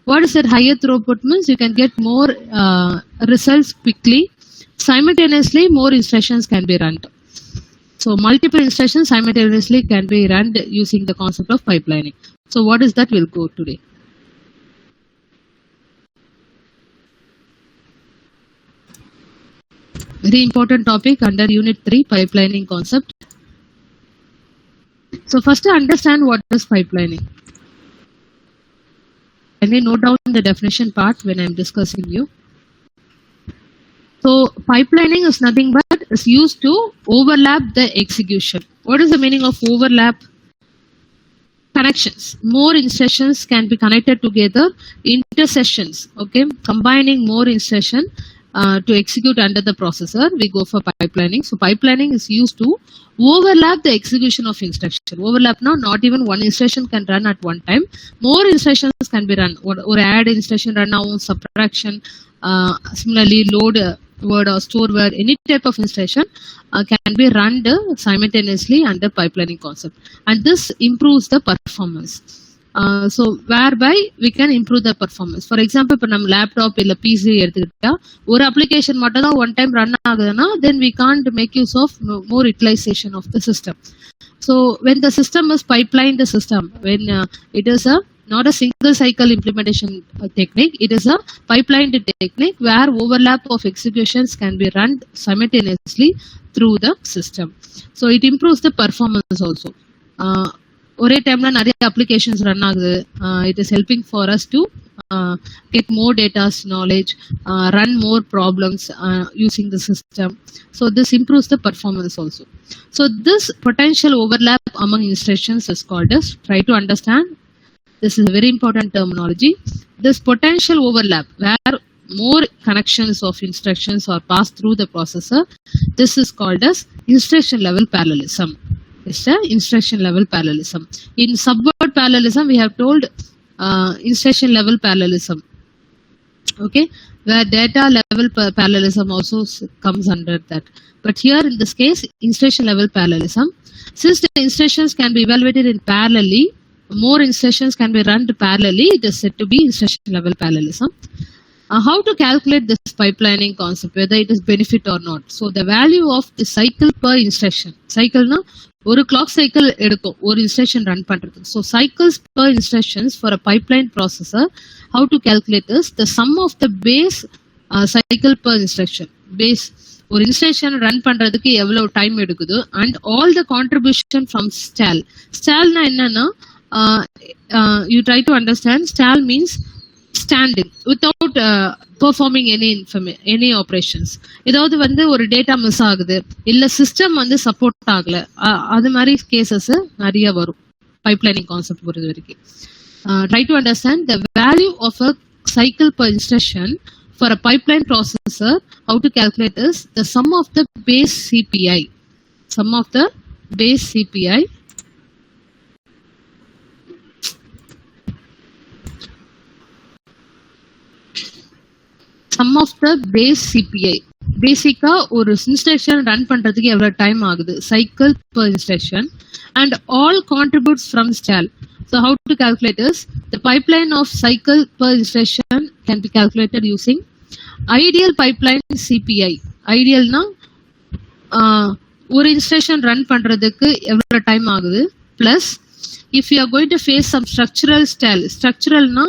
What is that higher throughput means? You can get more results quickly. Simultaneously, more instructions can be run. So multiple instructions simultaneously can be run using the concept of pipelining. So what is that? We'll go today. Very important topic under Unit 3, pipelining concept. So first to understand what is pipelining. Can we note down the definition part when I am discussing you? So pipelining is nothing but is used to overlap the execution. What is the meaning of overlap? Connections. More instructions can be connected together. Intersessions. Okay, combining more instruction to execute under the processor, we go for pipelining. So pipelining is used to overlap the execution of instruction. Overlap now, not even one instruction can run at one time. More instructions can be run. Or add instruction run now, subtraction, similarly load word or store word, any type of instruction can be run simultaneously under pipelining concept. And this improves the performance. So whereby we can improve the performance. For example, if we laptop or PC or application one time run then we can't make use of more utilization of the system. So when the system is pipeline the system, when it is not a single cycle implementation technique, it is a pipeline technique where overlap of executions can be run simultaneously through the system. So it improves the performance also. ஒரே டைம்ல நிறைய applications run ஆகுது. It is helping for us to get more data knowledge, run more problems using the system. So this improves the performance also. So this potential overlap among instructions is called as, try to understand, this is a very important terminology. This potential overlap where more connections of instructions are passed through the processor, this is called as instruction level parallelism. It's a instruction level parallelism. In subword parallelism, we have told instruction level parallelism. Okay, where data level parallelism also comes under that. But here in this case, instruction level parallelism, since the instructions can be evaluated in parallelly, more instructions can be run parallelly, it is said to be instruction level parallelism. How to calculate this pipelining concept, whether it is benefit or not. So the value of the cycle per instruction. Cycle na ஒரு clock cycle எடுக்கும் ஒரு instruction run பண்றது. So cycles per instructions for a pipeline processor, how to calculate this? The sum of the base cycle per instruction. Base ஒரு instruction run பண்றதுக்கு எவ்வளவு time எடுக்குது and all the contribution from stall. Stallனா என்னன்னா you try to understand, stall means standing without performing any operations. ஏதாவது வந்து ஒரு data miss ஆகுது இல்ல சிஸ்டம் வந்து சப்போர்ட் ஆகல, அது மாதிரி கேசஸ் நிறைய வரும் பைப்லைனிங் கான்செப்ட் பொறுத்த வரைக்கும். Try to understand the value of a cycle per instruction for a pipeline processor. How to calculate is the sum of the base CPI. Sum of the base CPI sum of the base CPI. பேசிக்கா ஒரு instruction run பண்றதுக்கு எவ்வளவு time ஆகுது, cycle per instruction, and all contributes from stall. So how to calculate is the pipeline of cycle per instruction can be calculated using ideal pipeline CPI. Idealனா ஒரு instruction run பண்றதுக்கு எவ்வளவு time ஆகுது plus if you are going to face some structural stall. Structuralனா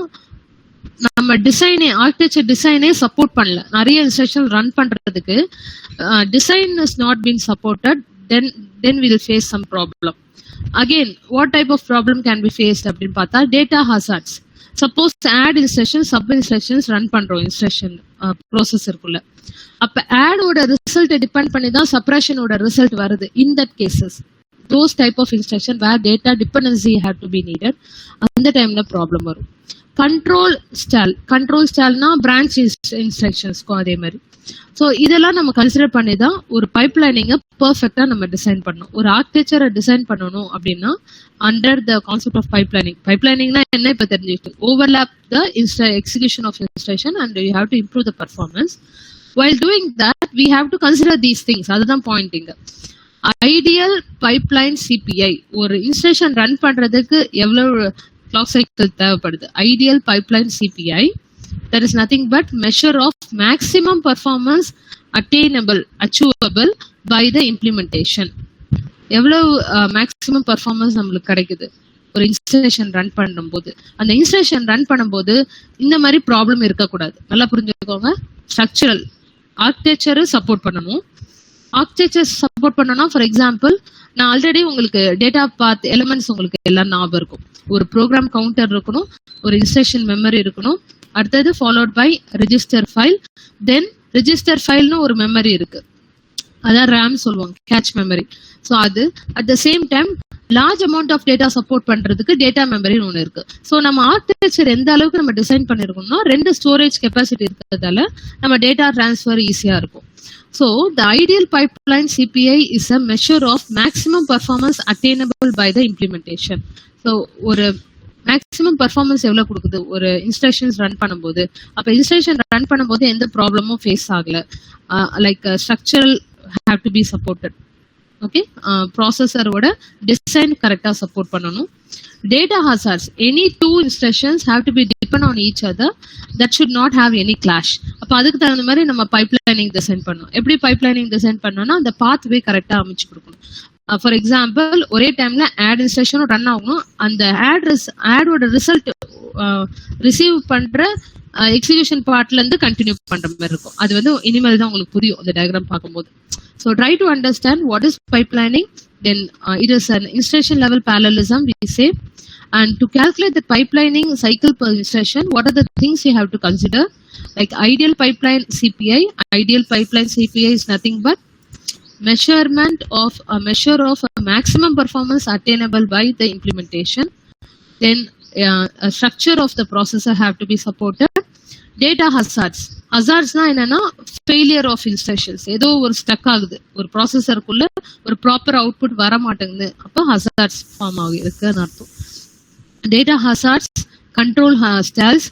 நம்ம டிசைனே architecture டிசைனே support பண்ணல, நிறைய instruction run பண்றதுக்கு design is not been supported, then we will face some problem. Again, what type of problem can be faced அப்படின்னு பார்த்தா data hazards. Suppose add instructions, sub instructions run பண்றோம் instruction ப்ராசஸருக்குள்ள, அப்ப add ஓட result depend பண்ணி தான் subtraction ஓட result வருது. In that cases, those type of instruction where data dependency have to be needed, அந்த டைம்ல ப்ராப்ளம் வரும். கண்ட்ரோல் ஸ்டால்னா பிரான்ச் இன்ஸ்ட்ரக்ஷன்ஸ்க்கும் அதே மாதிரி. ஸோ இதெல்லாம் நம்ம கன்சிடர் பண்ணி தான் ஒரு பைப்லைனிங்கை பர்ஃபெக்டா நம்ம டிசைன் பண்ணணும். ஒரு ஆர்கிடெக்சரை டிசைன் பண்ணணும் அப்படின்னா under the concept of pipelining. பைப்லைனிங்னா என்ன இப்ப தெரிஞ்சுக்கிட்டு, overlap the execution of instruction and you have to improve the performance. while doing that we have to consider these things. அதுதான் பாயிண்டிங். ஐடியல் பைப்லைன் சிபிஐ, ஒரு instruction run பண்றதுக்கு எவ்வளவு clock cycle தேவைப்படுது. Ideal pipeline CPI, that is nothing but measure of maximum performance achievable by the implementation. எவ்வளவு maximum performance நம்மளுக்கு கிடைக்குது ஒரு installation run பண்ணும்போது. அந்த இன்ஸ்டலேஷன் ரன் பண்ணும்போது இந்த மாதிரி ப்ராப்ளம் இருக்கக்கூடாது. நல்லா புரிஞ்சுக்கோங்க. ஸ்ட்ரக்சரல் ஆர்கிடெக்சர் சப்போர்ட் பண்ணணும். ஆர்கிடெக்சர் சப்போர்ட் பண்ணணும்னா ஃபார் எக்ஸாம்பிள் நான் ஆல்ரெடி உங்களுக்கு டேட்டா பாத் எலிமெண்ட்ஸ் உங்களுக்கு எல்லாம் ஞாபகம் இருக்கும். ஒரு ப்ரோக்ராம் கவுண்டர் இருக்கணும், ஒரு இன்ஸ்ட்ரக்ஷன் மெமரி இருக்கணும், அடுத்தது followed by register file, then register ஃபைல்னு ஒரு மெமரி இருக்கு, அதான் ரேம் சொல்லுவாங்க, கேட்ச் மெமரி. ஸோ அது at the same time large amount of data support பண்றதுக்கு டேட்டா மெமரின்னு ஒன்று இருக்கு. ஸோ நம்ம ஆர்கிடெக்சர் எந்த அளவுக்கு நம்ம டிசைன் பண்ணிருக்கோம்னா 2 ஸ்டோரேஜ் கெப்பாசிட்டி இருக்கிறதால நம்ம டேட்டா டிரான்ஸ்ஃபர் ஈஸியா இருக்கும். So the ideal pipeline CPI is a measure of maximum performance attainable by the implementation. So ஒரு மேக்ஸிமம் பர்ஃபார்மன்ஸ் எவ்வளவு கொடுக்குது ஒரு இன்ஸ்ட்ரக்ஷன்ஸ் ரன் பண்ணும்போது. அப்ப இன்ஸ்ட்ரக்ஷன் ரன் பண்ணும்போது எந்த ப்ராப்ளமும் ஃபேஸ் ஆகல. Like structural have to be supported. Okay, ப்ராசஸரோட டிசைன் கரெக்டா சப்போர்ட் பண்ணணும். Data hazards, any 2 instructions have to be depend on each other, that should not have any clash. அப்ப அதுக்கு தகுந்த மாதிரி நம்ம பைப்லைனிங் டிசைன் பண்ணணும். எப்படி பைப்லைனிங் டிசைன் பண்ணோம்னா அந்த பாத்வே கரெக்டா அமைச்சு கொடுக்கணும். ஃபார் எக்ஸாம்பிள் ஒரே டைம்ல ஆட் இன்ஸ்ட்ரக்ஷனும் ரன் ஆகணும், அந்த ஆடோட ரிசல்ட் ரிசீவ் பண்ற எக்ஸிகியூஷன் பார்ட்ல இருந்து கண்டினியூ பண்ற மாதிரி இருக்கும். அது வந்து இனிமேல் தான் உங்களுக்கு புரியும் அந்த டயக்ராம் பார்க்கும்போது. So try to understand what is pipelining. Then it is an instruction level parallelism we say. And to calculate the pipelining cycle per instruction, what are the things you have to consider? Like ideal pipeline CPI. Ideal pipeline CPI is nothing but measure of a maximum performance attainable by the implementation. Then a structure of the processor have to be supported. Data hazards. ஹசார்ட்ஸ்னா என்னன்னா failure of instructions. ஏதோ ஒரு stuck ஆகுது ஒரு ப்ராசஸருக்குள்ள, ஒரு proper output வர மாட்டேங்குது, அப்போ hazards form ஆகிருக்குன்னு அர்த்தம். Data hazards, control stalls,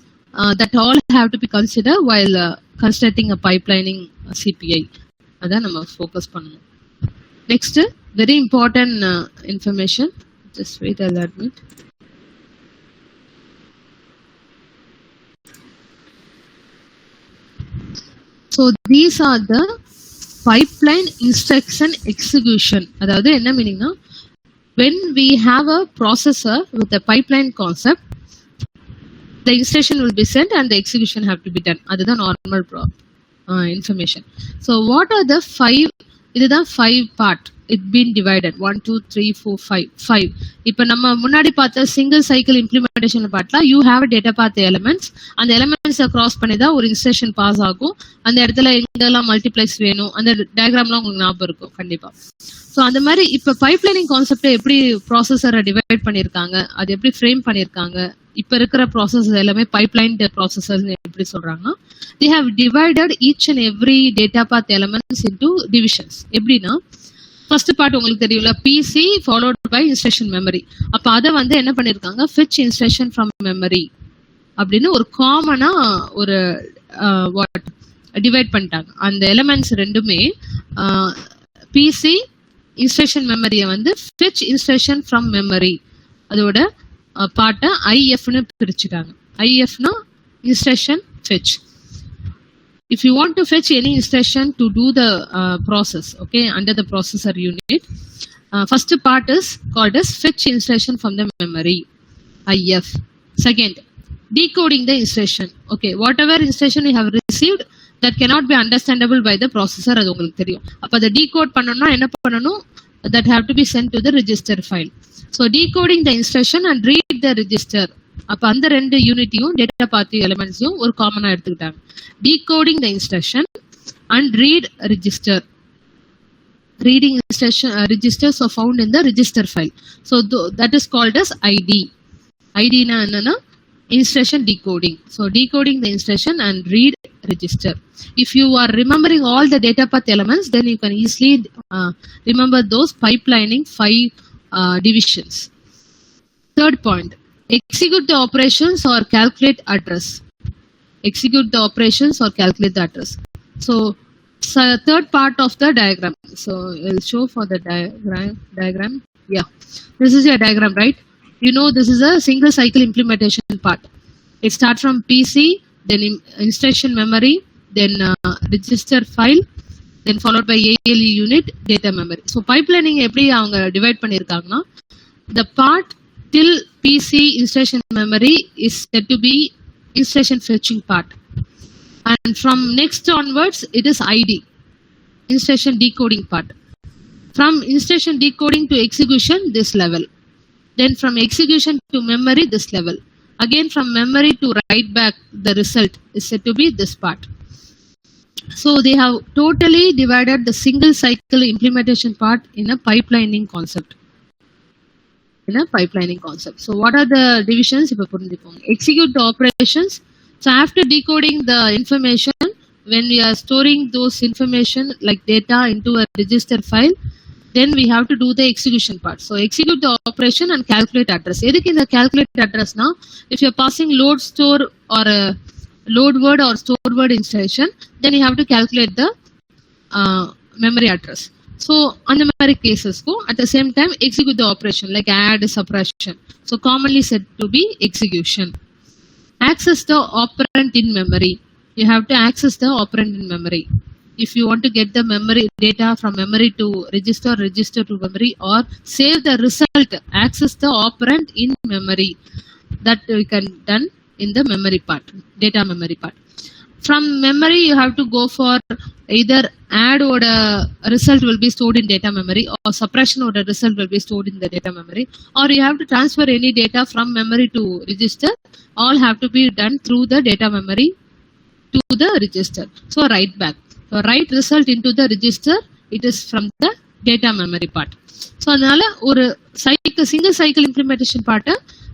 that all have to be consider while constructing a pipelining CPI. அதான் நம்ம ஃபோக்கஸ் பண்ணணும். Next very important information, just wait I admit. So these are the pipeline instruction execution. அதாவது என்ன மீனிங்னா when we have a processor with a pipeline concept, the instruction will be sent and the execution have to be done. அதுதான் normal information. So what are the 5? இதுதான் 5 part. It been divided 1 2 3 4 5. இப்ப நம்ம முன்னாடி பார்த்த single cycle implementation பார்ட்ல you have a data path elements. அந்த எலிமெண்ட்ஸை cross பண்ணி தான் ஒரு இன்ஸ்ட்ரக்ஷன் பாஸ் ஆகும். அந்த இடத்துல எங்கெல்லாம் மல்டிப்ளைஸ் வேணும் அந்த டயக்ராம்லாம் உங்களுக்கு ஞாபகம் இருக்கும் கண்டிப்பா. ஸோ அந்த மாதிரி இப்ப பைப்லைனிங் கான்செப்டை எப்படி ப்ராசஸரை டிவைட் பண்ணிருக்காங்க, அது எப்படி ஃப்ரேம் பண்ணிருக்காங்க, இப்ப இருக்கிற ப்ராசஸர் எல்லாமே பைப்லைன் ப்ராசஸர் எப்படி சொல்றாங்கன்னா they have divided each and every data path elements into divisions. எப்படின்னா ஃபர்ஸ்ட் பார்ட் உங்களுக்கு தெரியும்ல, PC followed by instruction memory. அப்ப அதை வந்து என்ன பண்ணிருக்காங்க, fetch instruction from memory அப்படின்னு ஒரு காமனா ஒரு டிவைட் பண்ணிட்டாங்க. அந்த எலிமெண்ட்ஸ் ரெண்டுமே பிசி இன்ஸ்ட்ரக்ஷன் மெமரியை வந்து fetch instruction from memory அதோட பார்ட்டை ஐஎஃப்னு பிரிச்சுட்டாங்க. ஐஎஃப்னா instruction fetch. If you want to fetch any instruction to do the process, okay, under the processor unit, first part is called as fetch instruction from the memory, IF. Second, decoding the instruction. Okay, whatever instruction you have received that cannot be understandable by the processor, அது உங்களுக்கு தெரியும். அப்ப அதை decode பண்ணனும்னா என்ன பண்ணனும், that have to be sent to the register file. So decoding the instruction and read the register. அப்ப அந்த ரெண்டு யூனிட்டையும் டேட்டா பாத் எலிமெண்ட்ஸையும் ஒரு காமனா எடுத்துக்கிட்டாங்க. Decoding the instruction and read register. Reading instruction registers are found in the register file. So that is called as ID. ID na enna instruction decoding. So decoding the instruction and read register. If you are remembering all the data path elements, then you can easily remember those pipelining 5 divisions. Third point, execute the operations or calculate address. Execute the operations or calculate the address. So third part of the diagram. So I'll show for the diagram. Yeah, this is your diagram, right? you know this is a single cycle implementation part. It starts from PC, then instruction memory, then register file, then followed by ALE unit, data memory. So pipelining எப்படி அவங்க divide பண்ணிருக்காங்கன்னா, the part till PC instruction memory is said to be instruction fetching part, and from next onwards it is ID, instruction decoding part. From instruction decoding to execution, this level. Then from execution to memory, this level. Again from memory to write back the result is said to be this part. So they have totally divided the single cycle implementation part in a pipelining concept. So what are the divisions? Execute the operations. So after decoding the information, when we are storing those information like data into a register file, then we have to do the execution part. So execute the operation and calculate address. Edhukku indha calculate address na, if you are passing load store or load word or store word instruction, then you have to calculate the memory address. So on the memory cases go at the same time execute the operation like add, suppression. So commonly said to be execution. Access the operand in memory. You have to access the operand in memory. If you want to get the memory data from memory to register, register to memory, or save the result, access the operand in memory. That we can done in the memory part, data memory part. From memory you have to go for either add or a result will be stored in data memory, or suppression or a result will be stored in the data memory, or you have to transfer any data from memory to register. All have to be done through the data memory to the register. So write back. So write result into the register, it is from the data memory part. So அதனால ஒரு single cycle implementation part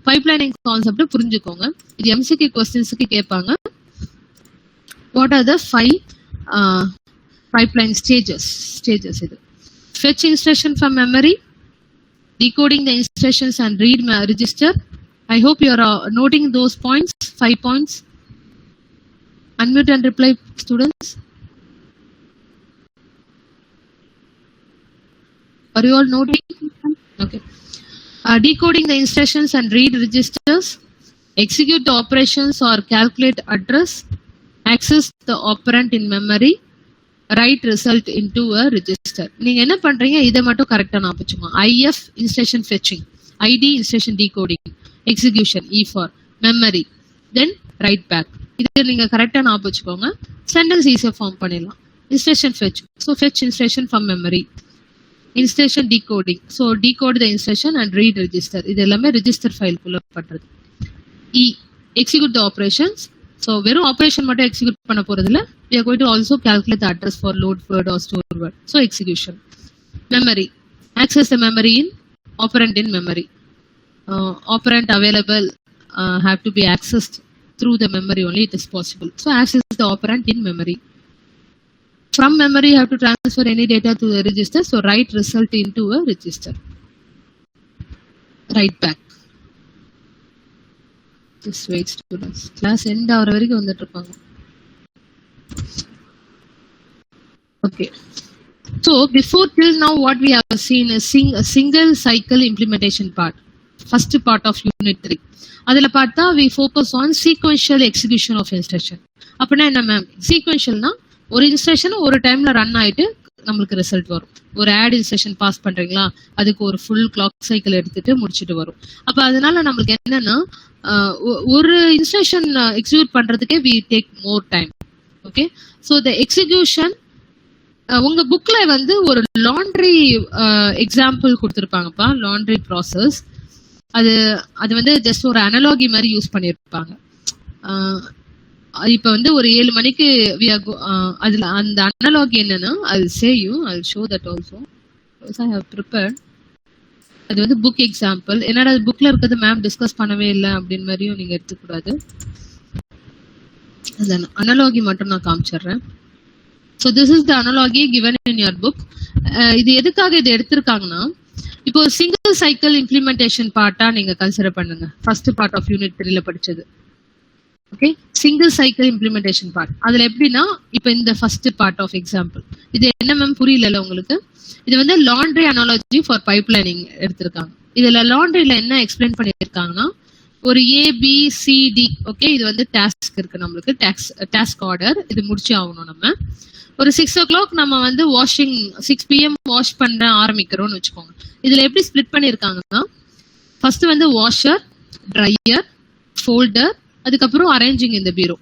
pipelining concept புரிஞ்சுக்கோங்க. இது MCQ questions-க்கு கேட்பாங்க. What are the 5 pipeline stages இது. Fetch instruction from memory, decoding the instructions and read register. I hope you are noting those points, 5 points. Unmute and reply, students. Are you all noting? Okay. Decoding the instructions and read registers, execute the operations or calculate address, access the operand in memory, write result into a register. நீங்க என்ன பண்றீங்க, இதை மட்டும் கரெக்டா ஞாபகம் வச்சுக்கோங்க. IF instruction fetching, ID instruction decoding, execution E for memory, then write back. இது நீங்க கரெக்டா ஞாபகம் வச்சுக்கோங்க. சென்டென்ஸ் ஈஸியா ஃபார்ம் பண்ணிடலாம். Instruction fetch, so fetch instruction from memory. Instruction decoding, so decode the instruction and read register. இது எல்லாமே register file குள்ள பண்றது. E execute the operations. So வெறும் operation மட்டும் execute பண்ண போறதில்ல, we are going to also calculate the address for load word or store word. So execution. Memory, access the memory in operand in memory. Operand available have to be accessed through the memory only, it is possible. So access the operand in memory. From memory you have to transfer any data to the register, so write result into a register. Write back. Just wait students, class end ஆவற வரைக்கும் வந்துட்டு இருப்பாங்க. Okay, so before till now what we have seen is a single cycle implementation part, first part of unit 3. அதுல பார்த்தா we focus on sequential execution of instruction. அப்படின்னா என்ன ma'am, சீக்வென்ஷியல்னா ஒரு instruction ஒரு டைம்ல ரன் ஆயிட்டு நம்மளுக்கு ரிசல்ட் வரும். ஒரு ஆட் இன்ஸ்ட்ரக்ஷன் பாஸ் பண்றீங்களா, அதுக்கு ஒரு ஃபுல் கிளாக் சைக்கிள் எடுத்துட்டு முடிச்சுட்டு வரும். அப்ப அதனால நம்மளுக்கு என்னன்னா ஒரு இன்ஸ்ட்ரக்ஷன் எக்ஸிக்யூட் பண்றதுக்கே we take more time. Okay, so the execution உங்க புக்ல வந்து ஒரு லாண்ட்ரி எக்ஸாம்பிள் கொடுத்துருப்பாங்கப்பா, லாண்ட்ரி ப்ராசஸ். அது வந்து ஜஸ்ட் ஒரு அனலாகி மாதிரி யூஸ் பண்ணிருப்பாங்க. இப்ப வந்து ஒரு 7 மணிக்கு அதுல அந்த அனலாகி என்னன்னா, I'll say you, I'll show that also because I have prepared. அது வந்து புக் எக்ஸாம்பிள். என்னடா புக்ல இருக்கிறது மேம் டிஸ்கஸ் பண்ணவே இல்லை அப்படின்னு மாதிரியும் நீங்க எடுத்துக்கூடாது. அனலாகி மட்டும் நான் காமிச்சிடுறேன். So this is the analogy given in your book. இது எதுக்காக இது எடுத்திருக்காங்கன்னா, இப்போ சிங்கிள் சைக்கிள் இம்ப்ளிமெண்டேஷன் பார்ட்டா நீங்க கன்சிடர் பண்ணுங்க. ஃபர்ஸ்ட் பார்ட் ஆஃப் யூனிட் 3ல படிச்சது. Okay, single cycle implementation part. அதுல எப்படின்னா, இப்போ இந்த ஃபர்ஸ்ட் பார்ட் ஆஃப் எக்ஸாம்பிள் இது என்ன மேம் புரியல உங்களுக்கு? இது வந்து லாண்ட்ரி அனாலஜி ஃபார் பைப்லைனிங் எடுத்திருக்காங்க. இதுல லாண்ட்ரியில என்ன எக்ஸ்பிளைன் பண்ணியிருக்காங்கன்னா, ஒரு ABCD, ஓகே, இது வந்து டாஸ்க் இருக்கு நம்மளுக்கு, டாஸ்க் ஆர்டர், இது முடிச்சு ஆகணும் நம்ம. ஒரு 6 o'clock நம்ம வந்து வாஷிங் 6 PM வாஷ் பண்ண ஆரம்பிக்கிறோம்னு வச்சுக்கோங்க. இதுல எப்படி ஸ்பிளிட் பண்ணிருக்காங்கன்னா, ஃபர்ஸ்ட் வந்து வாஷர், ட்ரையர், ஃபோல்டர், அதுக்கப்புறம் அரேஞ்சிங் இந்த பீரோ.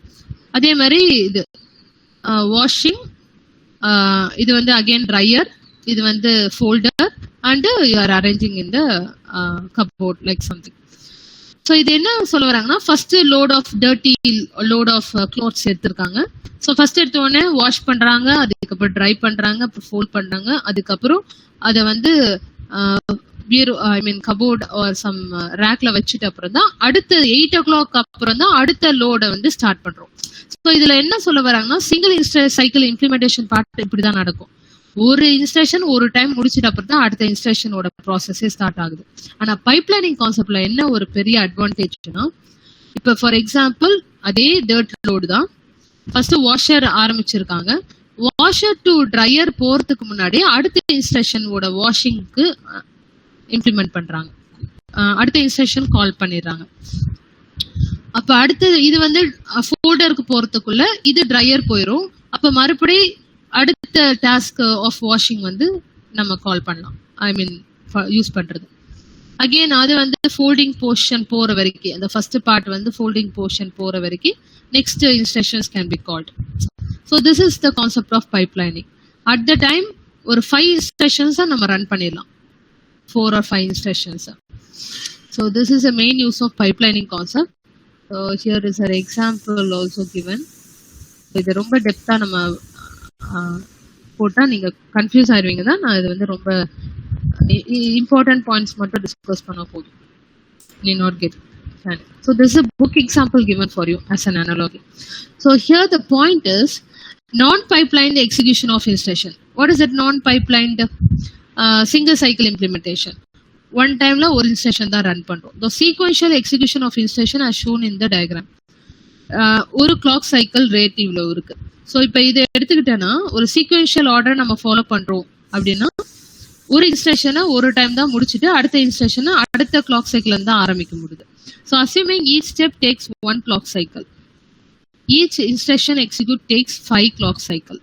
அதே மாதிரி இது வாஷிங், இது வந்து அகைன் ட்ரையர், இது வந்து folder, and you are arranging in the cupboard like something. So இது என்ன சொல்ல வராங்கன்னா, first load of dirty load of clothes எடுத்திருக்காங்க. ஸோ ஃபர்ஸ்ட் எடுத்த உடனே வாஷ் பண்றாங்க, அதுக்கப்புறம் ட்ரை பண்றாங்க, அப்புறம் ஃபோல்ட் பண்றாங்க, அதுக்கப்புறம் அதை வந்து பீரோ கபோர்ட் ஆர் சம் ரேக்ல வச்சுட்டு அப்புறம் தான் அடுத்த 8 o'clock அப்புறம் தான் அடுத்த லோட வந்து ஸ்டார்ட் பண்றோம். ஸோ இதுல என்ன சொல்ல வராங்கன்னா, சிங்கிள் சைக்கிள் இம்ப்ளிமெண்டேஷன் பார்ட் இப்படிதான் நடக்கும். ஒரு இன்ஸ்ட்ரக்ஷன் ஒரு டைம் முடிச்சிட்டு அப்புறம் தான் அடுத்த இன்ஸ்ட்ரக்ஷனோட ப்ராசஸே ஸ்டார்ட் ஆகுது. ஆனா பைப்லைனிங் கான்செப்ட்ல என்ன ஒரு பெரிய அட்வான்டேஜ்னா, இப்ப ஃபார் எக்ஸாம்பிள் அதே டர்ட் லோடு தான் ஃபர்ஸ்ட் வாஷர் ஆரம்பிச்சிருக்காங்க. வாஷர் டு ட்ரையர் போறதுக்கு முன்னாடி அடுத்த இன்ஸ்ட்ரக்ஷனோட வாஷிங்க்கு இம்ப்ளிமெண்ட் பண்றாங்க, அடுத்த இன்ஸ்ட்ரக்ஷன் கால் பண்ணிடுறாங்க. அப்ப அடுத்தது இது வந்து ஃபோல்டருக்கு போறதுக்குள்ள இது ட்ரையர் போயிடும். அப்ப மறுபடி அடுத்த டாஸ்க் ஆஃப் வாஷிங் வந்து நம்ம கால் பண்ணலாம், யூஸ் பண்றது. அகெயின் அது வந்து ஃபோல்டிங் போர்ஷன் போற வரைக்கும், அந்த ஃபர்ஸ்ட் பார்ட் வந்து ஃபோல்டிங் போர்ஷன் போற வரைக்கும் next instructions can be called. So this is the concept of pipelining. At the time ஒரு 5 இன்ஸ்ட்ரக்ஷன்ஸ் நம்ம ரன் பண்ணிடலாம், 4 or 5 instructions. So this is a main use of pipelining concept. So here is an example also given. இது ரொம்ப டெப்தா நம்ம போட்டா நீங்க confuse ஆயிருவீங்க தான். நான் இது வந்து ரொம்ப இம்பார்ட்டன்ட் பாயிண்ட்ஸ் மட்டும் டிஸ்கஸ் பண்ண போதும். நீ not get. So this is a book example given for you as an analogy. So here the point is non-pipelined execution of instruction. What is it non-pipelined? Single cycle implementation. One time la ஒரு instruction தான் run பண்றோம். The sequential execution of instruction as shown in the diagram. ஒரு clock cycle rate இவ்வளவு இருக்கு. So இப்போ இதை எடுத்துக்கிட்டேன்னா ஒரு sequential order நம்ம ஃபாலோ பண்றோம் அப்படின்னா ஒரு இன்ஸ்ட்ரக்ஷனை ஒரு டைம் தான் முடிச்சுட்டு அடுத்த இன்ஸ்ட்ரக்ஷனை அடுத்த கிளாக் சைக்கிள் தான் ஆரம்பிக்க முடியுது. So assuming each step takes 1 clock cycle. Each instruction execute takes 5 clock cycle.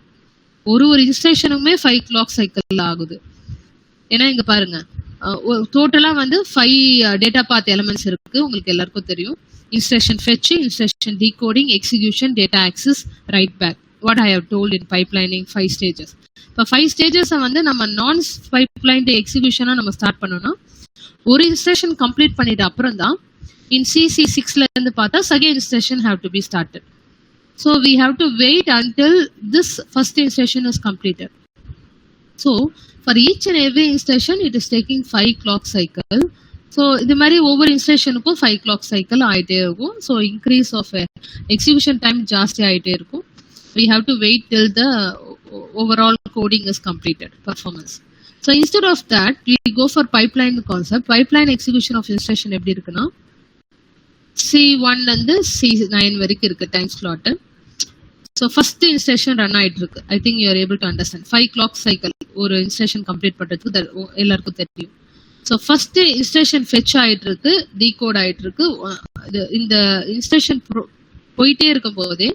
ஒரு இன்ஸ்ட்ரக்ஷனுமே 5 clock cycle ஆகுது. ஏன்னா இங்க பாருங்க, டோட்டலா வந்து 5 டேட்டா பாத் எலிமெண்ட்ஸ் இருக்கு, உங்களுக்கு எல்லாருக்கும் தெரியும். Instruction fetch, instruction decoding, execution, data access, write back. What I have told in pipelining 5 stages. இப்போ 5 stages வந்து நம்ம நான் பைப்லைன்டு எக்ஸிகியூஷனா நம்ம ஸ்டார்ட் பண்ணோம்னா ஒரு இன்ஸ்ட்ரக்ஷன் கம்ப்ளீட் பண்ணிட்டு அப்புறம் தான் இன் CC6ல இருந்து பார்த்தா second instruction have to be started. So we have to wait until this first instruction is completed. So for each and every instruction it is taking 5 clock cycle. So இது மாதிரி ஒவ்வொரு இன்ஸ்ட்ரக்ஷனுக்கும் 5 clock cycle ஆயிட்டே இருக்கும். So increase of execution time ஜாஸ்தி ஆயிட்டே இருக்கும். We have to wait till the overall coding is completed, performance. So instead of that we go for pipeline concept. Pipeline execution of instruction எப்படி இருக்குன்னா C1 and C9 வரைக்கும் இருக்கு time slot. So first instruction run ஆயிட்டு இருக்கு. I think you are able to understand. 5 clock cycle ஒரு instruction complete பண்றதுக்கு எல்லாருக்கும் தெரியும். So first instruction fetch ஆயிட்டு இருக்கு, decode ஆயிட்டு இருக்கு. இந்த instruction போயிட்டே இருக்கும் போதே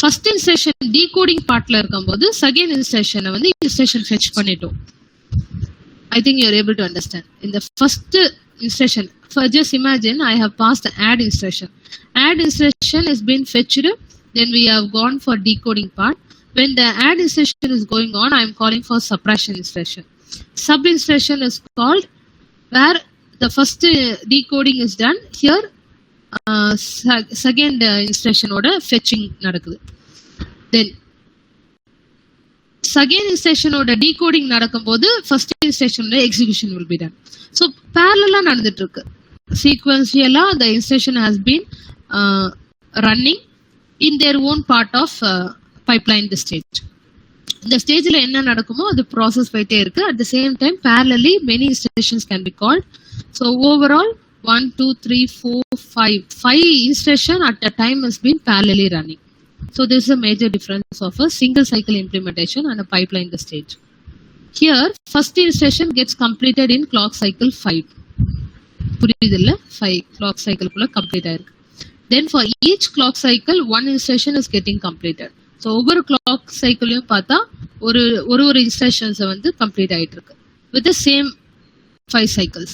first instruction decoding partல இருக்கும்போது second instruction வந்து instruction fetch பண்ணிட்டோம். I think you are able to understand. In the first instruction, just imagine I have passed add instruction. Add instruction has been fetched. Then we have gone for decoding part. When the add instruction is going on, I am calling for suppression instruction. Sub instruction is called where the first decoding is done. Here, second instruction order fetching நடக்குது. Then second instruction order decoding நடக்கும்போது first instruction execution will be done. So parallel நடந்துட்டு இருக்கு. Sequentially, the instruction has been running in their own part of pipeline the stage. The stage la enna nadakumo adu process poite irukku. At the same time parallelly many instructions can be called. So overall 1 2 3 4 5 instruction at a time has been parallelly running. So this is a major difference of a single cycle implementation and a pipeline the stage. Here first instruction gets completed in clock cycle 5. புரியுது இல்ல 5 clock cycle குள்ள complete ஆயிருக்கு. Then for each clock cycle one instruction is getting completed. So ஒவ்வொரு clock cycleயும் பார்த்தா ஒரு instructions வந்து complete ஆயிட்டு இருக்கு with the same 5 cycles.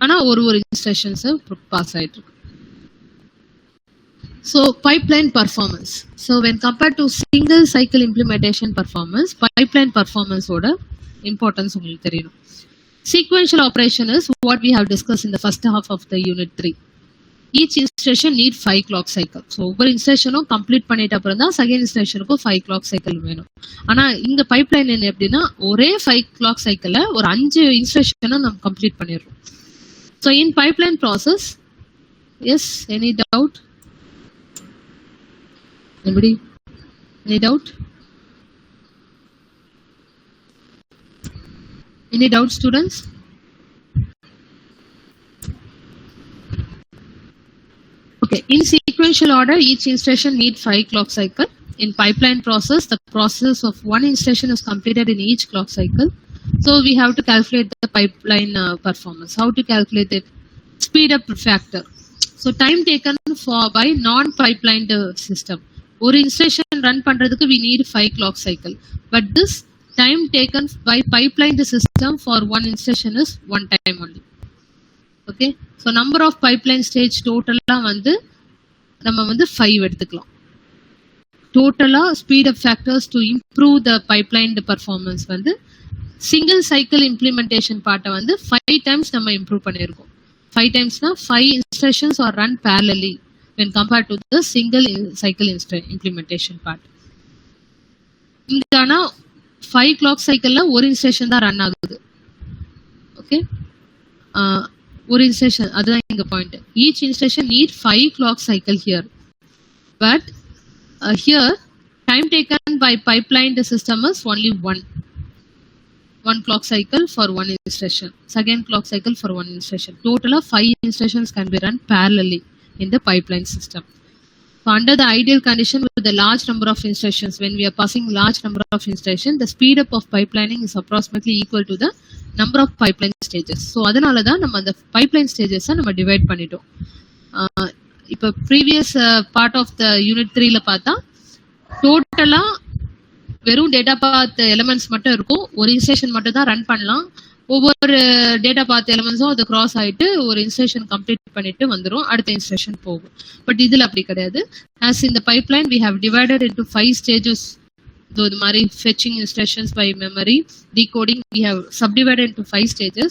ஆனா ஒரு instructions பாஸ் ஆயிட்டு இருக்கு. So pipeline performance. So when compared to single cycle implementation performance, pipeline performance ஓட importance உங்களுக்கு தெரியணும். Sequential operation is what we have discussed in the first half of the unit 3. Each instruction need 5 clock cycle. So ஒவ்வொரு இன்ஸ்ட்ரக்ஷனும் complete பண்ணிட்ட அப்புறம் தான் second இன்ஸ்ட்ரக்ஷனுக்கும் 5 clock cycle வேணும். ஆனா இங்க பைப்லைன் என்ன எப்படின்னா ஒரே 5 clock cycle ஒரு 5 இன்ஸ்ட்ரக்ஷனை நம்ம கம்ப்ளீட் பண்ணிடுறோம். So in pipeline process, yes, any doubt? Anybody? Any doubt? Any doubt, students? Okay, in sequential order, each instruction need 5 clock cycle. In pipeline process, the process of one instruction is completed in each clock cycle. So we have to calculate the pipeline performance. How to calculate it? Speed up factor. So time taken for by non-pipelined system. ஒரு instruction run பண்றதுக்கு we need 5 clock cycle. But this time taken by pipelined system for one instruction is one time only. Okay. So number of pipeline stage total வந்து நம்ம வந்து 5 எடுத்துக்கலாம். Total speed up factors to improve the pipeline performance வந்து single cycle implementation part வந்து 5 times நம்ம improve பண்ணிருக்கோம். 5 times na 5 instructions are run parallelly when compared to the single cycle implementation part. இங்கனா 5 clock cycle ல ஒரு instruction தான் run ஆகுது. Okay. ஒரு instruction அதுதான் இங்க point. Each instruction need 5 clock cycle here. But here time taken by pipelined system is only one clock cycle for one instruction, second clock cycle for one instruction. Total of 5 instructions can be run parallelly in the pipeline system. So under the ideal condition with the large number of instructions, when we are passing large number of instructions, the speed up of pipelining is approximately equal to the number of pipeline stages. So அதனால தான் நம்ம அந்த pipeline stages நம்ம divide பண்ணிட்டோம். இப்போ previous part of the unit 3 ல பார்த்தா டோட்டலா வெறும் டேட்டா பாத் எலிமெண்ட்ஸ் மட்டும் இருக்கும். ஒரு இன்ஸ்ட்ரக்ஷன் மட்டும் தான் ரன் பண்ணலாம். ஒவ்வொரு டேட்டா பாத் எலிமெண்ட்ஸும் அது கிராஸ் ஆயிட்டு ஒரு இன்ஸ்ட்ரக்ஷன் கம்ப்ளீட் பண்ணிட்டு வந்துடும், அடுத்த இன்ஸ்ட்ரக்ஷன் போகும். பட் இதுல அப்படி கிடையாது. As in the pipeline we have divided into 5 stages. இது மாதிரி fetching instructions by memory, decoding, we have subdivided into 5 stages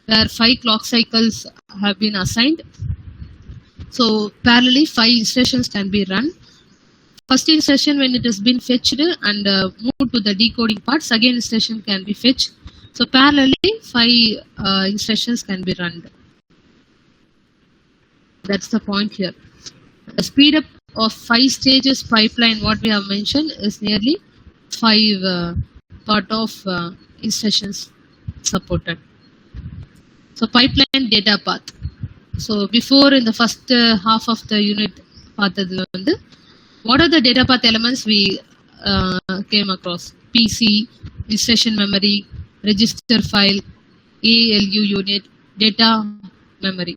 where 5 clock cycles have been assigned. So parallelly 5 instructions can be run. First instruction when it has been fetched and moved to the decoding part, second instruction can be fetched. So parallelly 5 instructions can be run. That's the point here. The speed up of 5 stages pipeline what we have mentioned is nearly 5 part of instructions supported. So pipeline data path. So before in the first half of the unit பார்த்ததுல வந்து what are the data path elements we came across? PC, instruction memory, register file, ALU unit, data memory.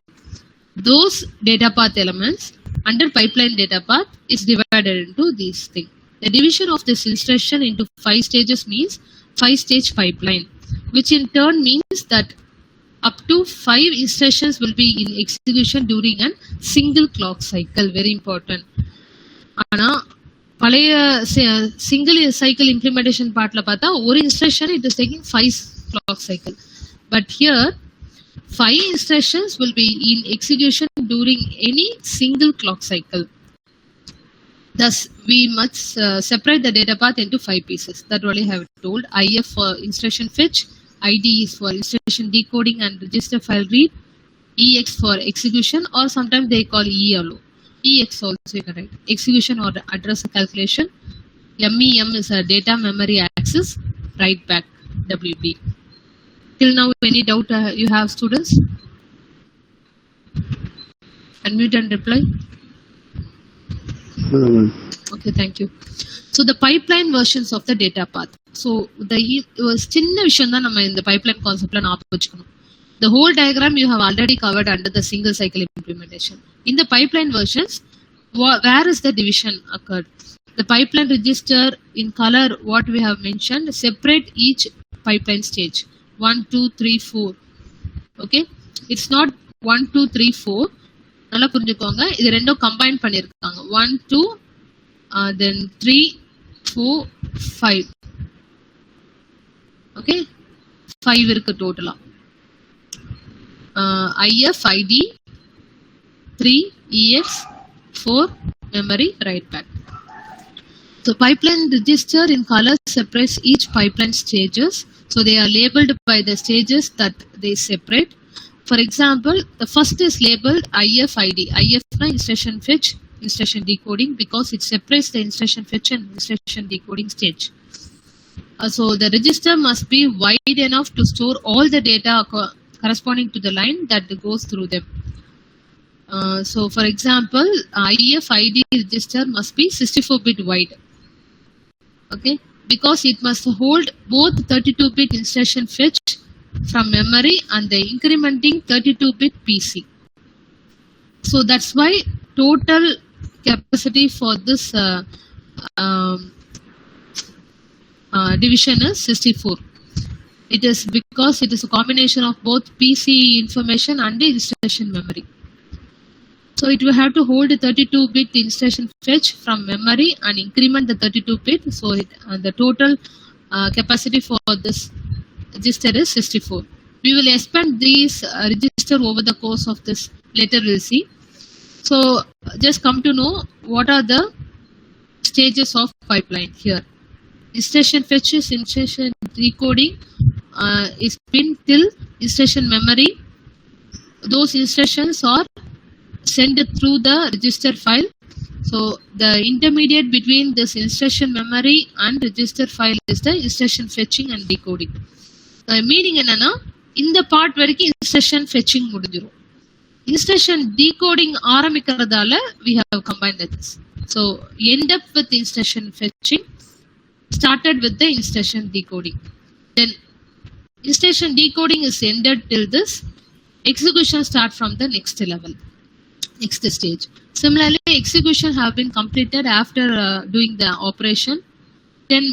Those data path elements under pipeline data path is divided into these things. The division of this instruction into 5 stages means 5 stage pipeline, which in turn means that up to 5 instructions will be in execution during a single clock cycle. Very important. ஆனா பழைய single cycle implementation பார்ட்ல பார்த்தா ஒரு instruction it is taking 5 clock cycle. But here 5 instructions will be in execution during any single clock cycle. Thus we must separate the data path into 5 pieces. That only I have told. IF for instruction fetch, ID is for instruction decoding and register file read, EX for execution, or sometimes they call ELO. EX also you can write. Execution or address calculation. MEM is a data memory access, write back, WB. Till now any doubt you have, students? Unmute and reply. Okay, thank you. So the pipeline versions of the data path. So the சின்ன விஷயம் தான் நம்ம இந்த pipeline conceptல ஞாபகம் வச்சுக்கணும். The whole diagram you have already covered under the single cycle implementation. In the pipeline versions, where is the division occurred? The pipeline register in color, what we have mentioned, separate each pipeline stage. 1, 2, 3, 4. Okay? It's not 1, 2, 3, 4. நல்லா புரிஞ்சுக்கோங்க, இது ரெண்டும் combine பண்ணிருக்காங்க. 1, 2, then 3, 4, 5. Okay? 5 இருக்கு டோட்டலா. IF, ID, 3, EX, 4, memory, write back. So pipeline register in color separates each pipeline stages. So they are labeled by the stages that they separate. For example, the first is labeled IFID. IF na instruction fetch, instruction decoding, because it separates the instruction fetch and instruction decoding stage. So the register must be wide enough to store all the data corresponding to the line that goes through them. So for example, IFID register must be 64-bit wide. Okay, because it must hold both 32-bit instruction fetch from memory and the incrementing 32-bit PC. So that's why total capacity for this division is 64. It is because it is a combination of both PC information and the instruction memory. So it will have to hold a 32-bit instruction fetch from memory and increment the 32-bit. So the total capacity for this register is 64. We will expand these register over the course of this. Later we'll see. So just come to know what are the stages of pipeline here. Instruction fetches, instruction decoding is been till instruction memory. Those instructions are sent through the register file. So the intermediate between this instruction memory and register file is the instruction fetching and decoding. Meaning என்னன்னா, இந்த part வரைக்கும் instruction fetching முடிஞ்சிரும். Instruction decoding ஆரம்பிக்கிறதால we have combined this. So end up with instruction fetching, started with the instruction decoding. Then instruction decoding is ended till this. Execution start from the next level, next stage. Similarly, execution have been completed after doing the operation. Then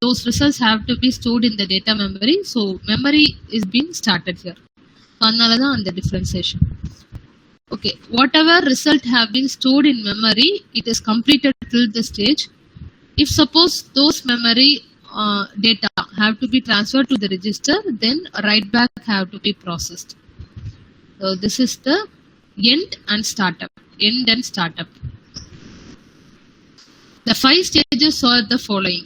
those results have to be stored in the data memory. So memory is being started here. Another on the differentiation. Okay, whatever result have been stored in memory, it is completed till the stage. If suppose those memory data have to be transferred to the register, then write back have to be processed. So this is the end and startup. End and startup. The 5 stages are the following.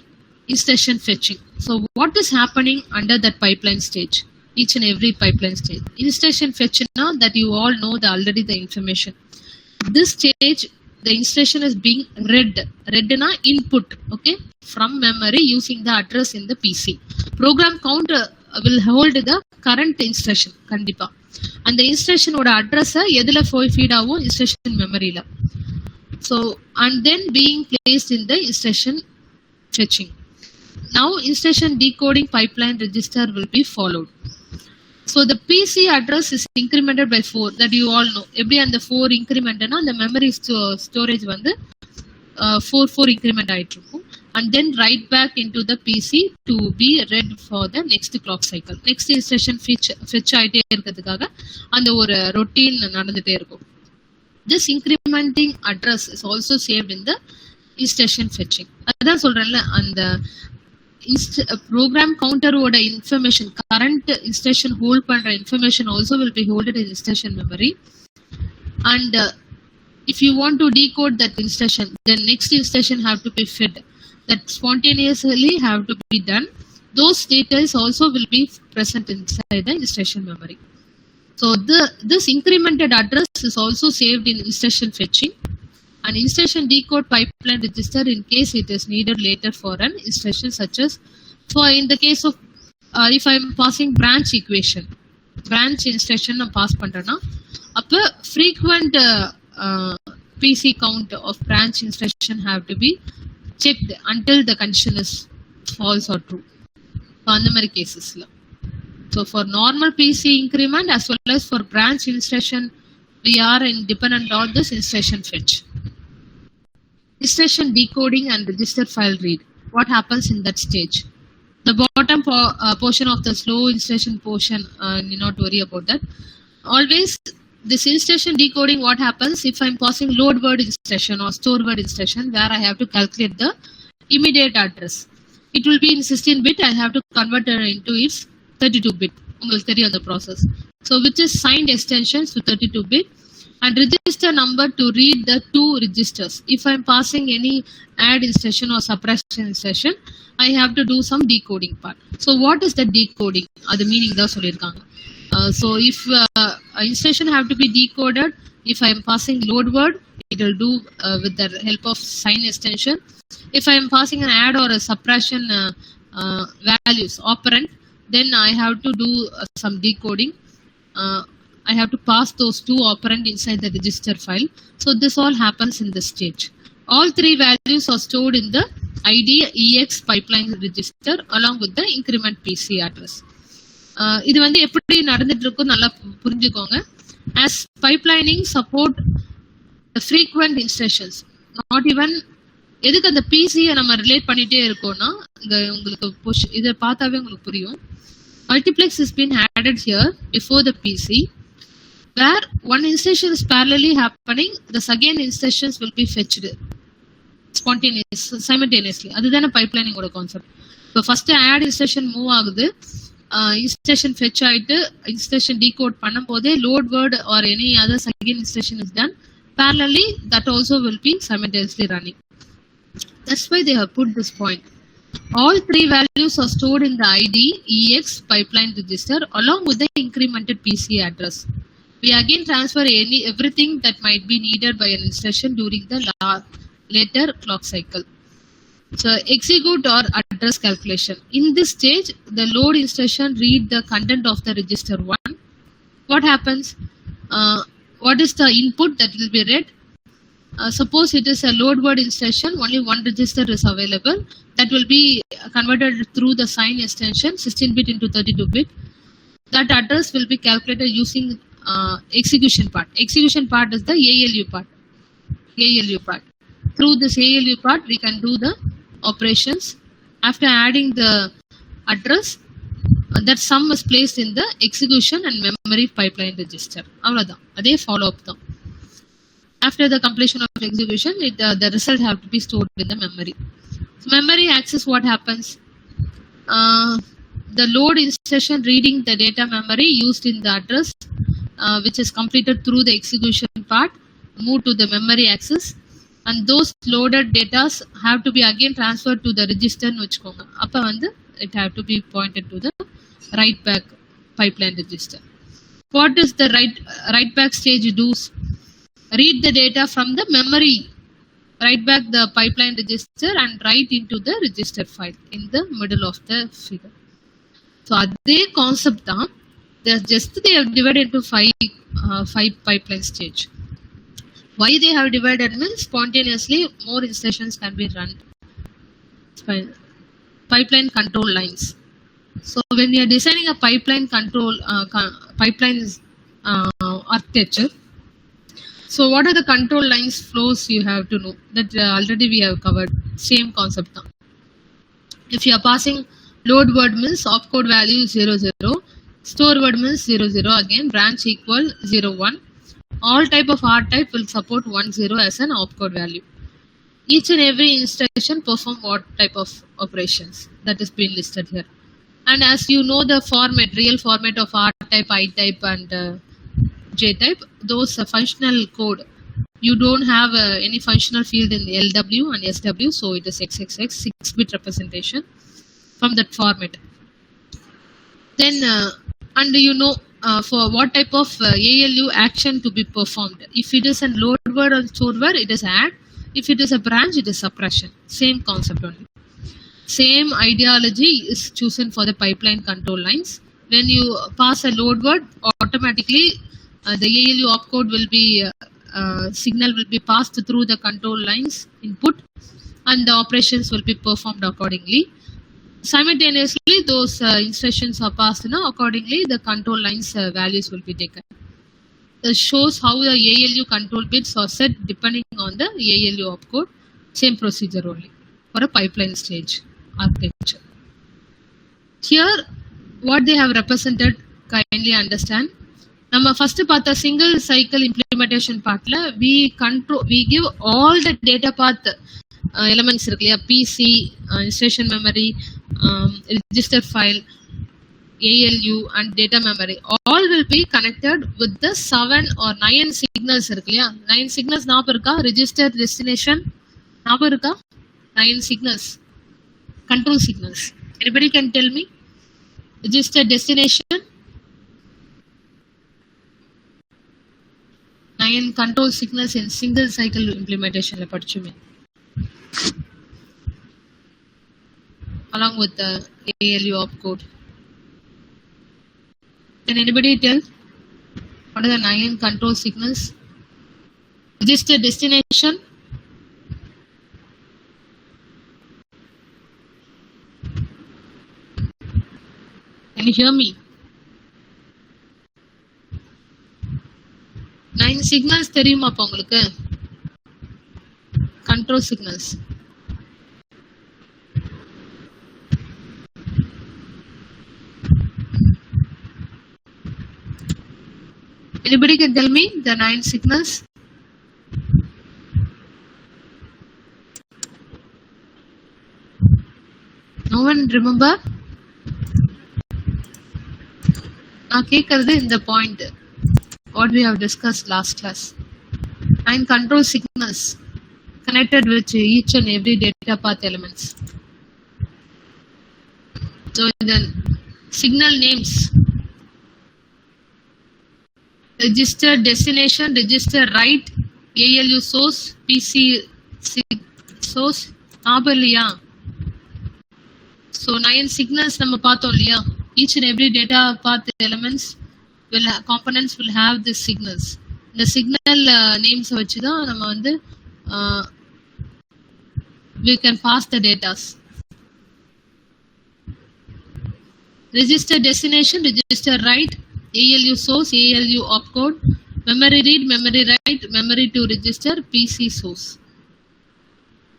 Instruction fetching. So what is happening under that pipeline stage? Each and every pipeline stage. Instruction fetching, now that you all know already the information. This stage, the instruction is being read. Read na input, okay, from memory using the address in the PC. Program counter will hold the current instruction. Kandipa. And the instruction oda address எதுல feed ஆகும்? Instruction memory la. So and then being placed in the instruction fetching. Now instruction decoding pipeline register will be followed. So the PC address is incremented by 4, that you all know. Every and the 4 increment na the memory storage வந்து 4 increment ஆயிட்டு இருக்கும். And then write back into the PC to be read for the next clock cycle. Next instruction fetch ஆயிட்டே இருக்கிறதுக்காக அந்த ஒரு routine நடந்துட்டே இருக்கும். This incrementing address is also saved in the instruction fetching. அதான் சொல்றேன்ல, அந்த program counter ஓட information, current instruction hold பண்ற information also will be held in instruction memory. And if you want to decode that instruction, then next instruction have to be fed. That spontaneously have to be done. Those details also will be present inside the instruction memory. So this incremented address is also saved in instruction fetching and instruction decode pipeline register in case it is needed later for an instruction, such as for in the case of if I am passing branch equation, branch instruction na pass பண்றேன்னா அப்ப frequent PC count of branch instruction have to be checked until the condition is false or true. அந்த மாதிரி கேசஸ்ல So for normal PC increment as well as for branch instruction, we are dependent on this instruction fetch. Instruction decoding and register file read. What happens in that stage? The bottom portion of the slow instruction portion, need not worry about that. Always this instruction decoding, what happens if I'm passing load word instruction or store word instruction where I have to calculate the immediate address. It will be in 16-bit. I have to convert it into its 32-bit. The process. So which is signed extensions to 32-bit and register number to read the two registers. If I'm passing any add instruction or suppression instruction, I have to do some decoding part. So what is the decoding? The meaning da sollirukanga. So if instruction have to be decoded, if I am passing load word, it will do with the help of sign extension. If I am passing an add or a suppression values operand, then I have to do some decoding. I have to pass those two operand inside the register file. So this all happens in this stage. All three values are stored in the ID EX pipeline register along with the increment PC address. இது வந்து எப்படி நடந்துட்டு இருக்கும் நல்லா புரிஞ்சுக்கோங்க. As pipelining support the frequent instructions, not even எதுக்கு அந்த பிசியை நம்ம ரிலேட் பண்ணிட்டே இருக்கோம்னா இங்க உங்களுக்கு இதை பார்த்தாவே உங்களுக்கு புரியும். Multiplex has been added here before the PC, where one instruction is parallelly happening, the second instructions will be fetched simultaneously. அதுதான pipelining ஓட கான்செப்ட். இப்போ ஃபர்ஸ்ட் add instruction மூவ் ஆகுது, instruction fetch ஆயிட்டு instruction decode பண்ணும் போதே load word or any other second instruction is done parallelly, that also will be simultaneously running. That's why they have put this point. All three values are stored in the ID EX pipeline register along with the incremented PC address. We again transfer everything that might be needed by an instruction during the later clock cycle. So execute or address calculation. In this stage, the load instruction read the content of the register 1. What happens? What is the input that will be read? Suppose it is a load word instruction, only one register is available. That will be converted through the sign extension 16-bit into 32-bit. That address will be calculated using execution part. Execution part is the ALU part. ALU part. Through this ALU part, we can do the operations. After adding the address, that sum is placed in the execution and memory pipeline register. Avladha. Adhe follow up tha. After the completion of execution, the result have to be stored in the memory. So memory access, what happens? The load instruction reading the data memory used in the address, which is completed through the execution part, move to the memory access, and those loaded data have to be again transferred to the register. Appa vandu it have to be pointed to the write back pipeline register. What is the write back stage does? Read the data from the memory, write back the pipeline register and write into the register file in the middle of the figure. So adhe concept da, they have divided into five pipeline stage. Why they have divided means spontaneously more instructions can be run. Pipeline control lines. So when we are designing a pipeline control pipeline architecture, so what are the control lines flows you have to know? That already we have covered. Same concept now. If you are passing load word means opcode value 00, store word means 00, again branch equal 01. All type of R type will support 10 as an opcode value. Each and every instruction perform what type of operations that is being listed here. And as you know the format, real format of R type, I type and J type, those functional code, you don't have any functional field in the LW and SW, so it is XXX 6-bit representation from that format. Then and you know for what type of ALU action to be performed. If it is a load word or store word, it is add. If it is a branch, it is suppression. Same concept only. Same ideology is chosen for the pipeline control lines. When you pass a load word, automatically the ALU opcode will be signal will be passed through the control lines input and the operations will be performed accordingly. simultaneously those instructions are passed now. Accordingly, the control lines values will be taken. This shows how the ALU control bits are set depending on the ALU opcode. Same procedure only for a pipeline stage architecture. Here, what they have represented, kindly understand. நம்ம first பார்த்த single cycle implementation partல we give all the data path elements இருக்கு இல்லையா, PC, instruction memory, register file, ALU and data memory all will be connected with the 7 or 9 signals இருக்கு இல்லையா. 9 signals ஞாபகம் இருக்கா? register, destination ஞாபகம் இருக்கா? 9 signals, control signals. Anybody can tell me? Register, destination, 9 control signals in single cycle implementation la padichume, along with the ALU opcode. Can anybody tell what are the 9 control signals? Register, destination, can you hear me? 9 signals தெரியுமா அப்ப உங்களுக்கு? control signals. Anybody can tell me the 9 signals? No one remember? நான் கேட்கறது இந்த point what we have discussed last class. 9 control signals connected with each and every data path elements. So the signal names: register, destination, register write, ALU source, PC source. ஞாபகம். So 9 signals நம்ம பார்த்தோம் இல்லையா. Each and every data path elements components will have these signals. The signal names வச்சு தான் நம்ம வந்து we can pass the data. Register, destination, register write, ALU source, ALU opcode, memory read, memory write, memory to register, PC source.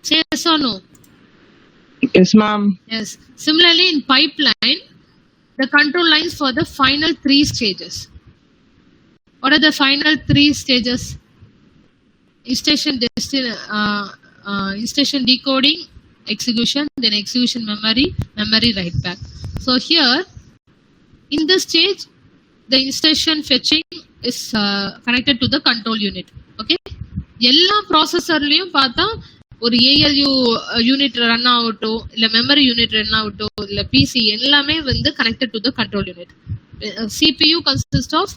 Say yes or no? Yes, ma'am. Yes. Similarly, in pipeline, the control lines for the final 3 stages. What are the final 3 stages? Instation decoding, execution, then execution memory, memory write back. So here, in this stage, the instation fetching is connected to the control unit. Okay? எல்லா ப்ராசஸர்லயும் பார்த்தா ஒரு ALU unit run ஆகட்டும், இல்ல memory unit run ஆகட்டும், இல்ல PC எல்லாமே வந்து connected to the control unit. CPU consist of,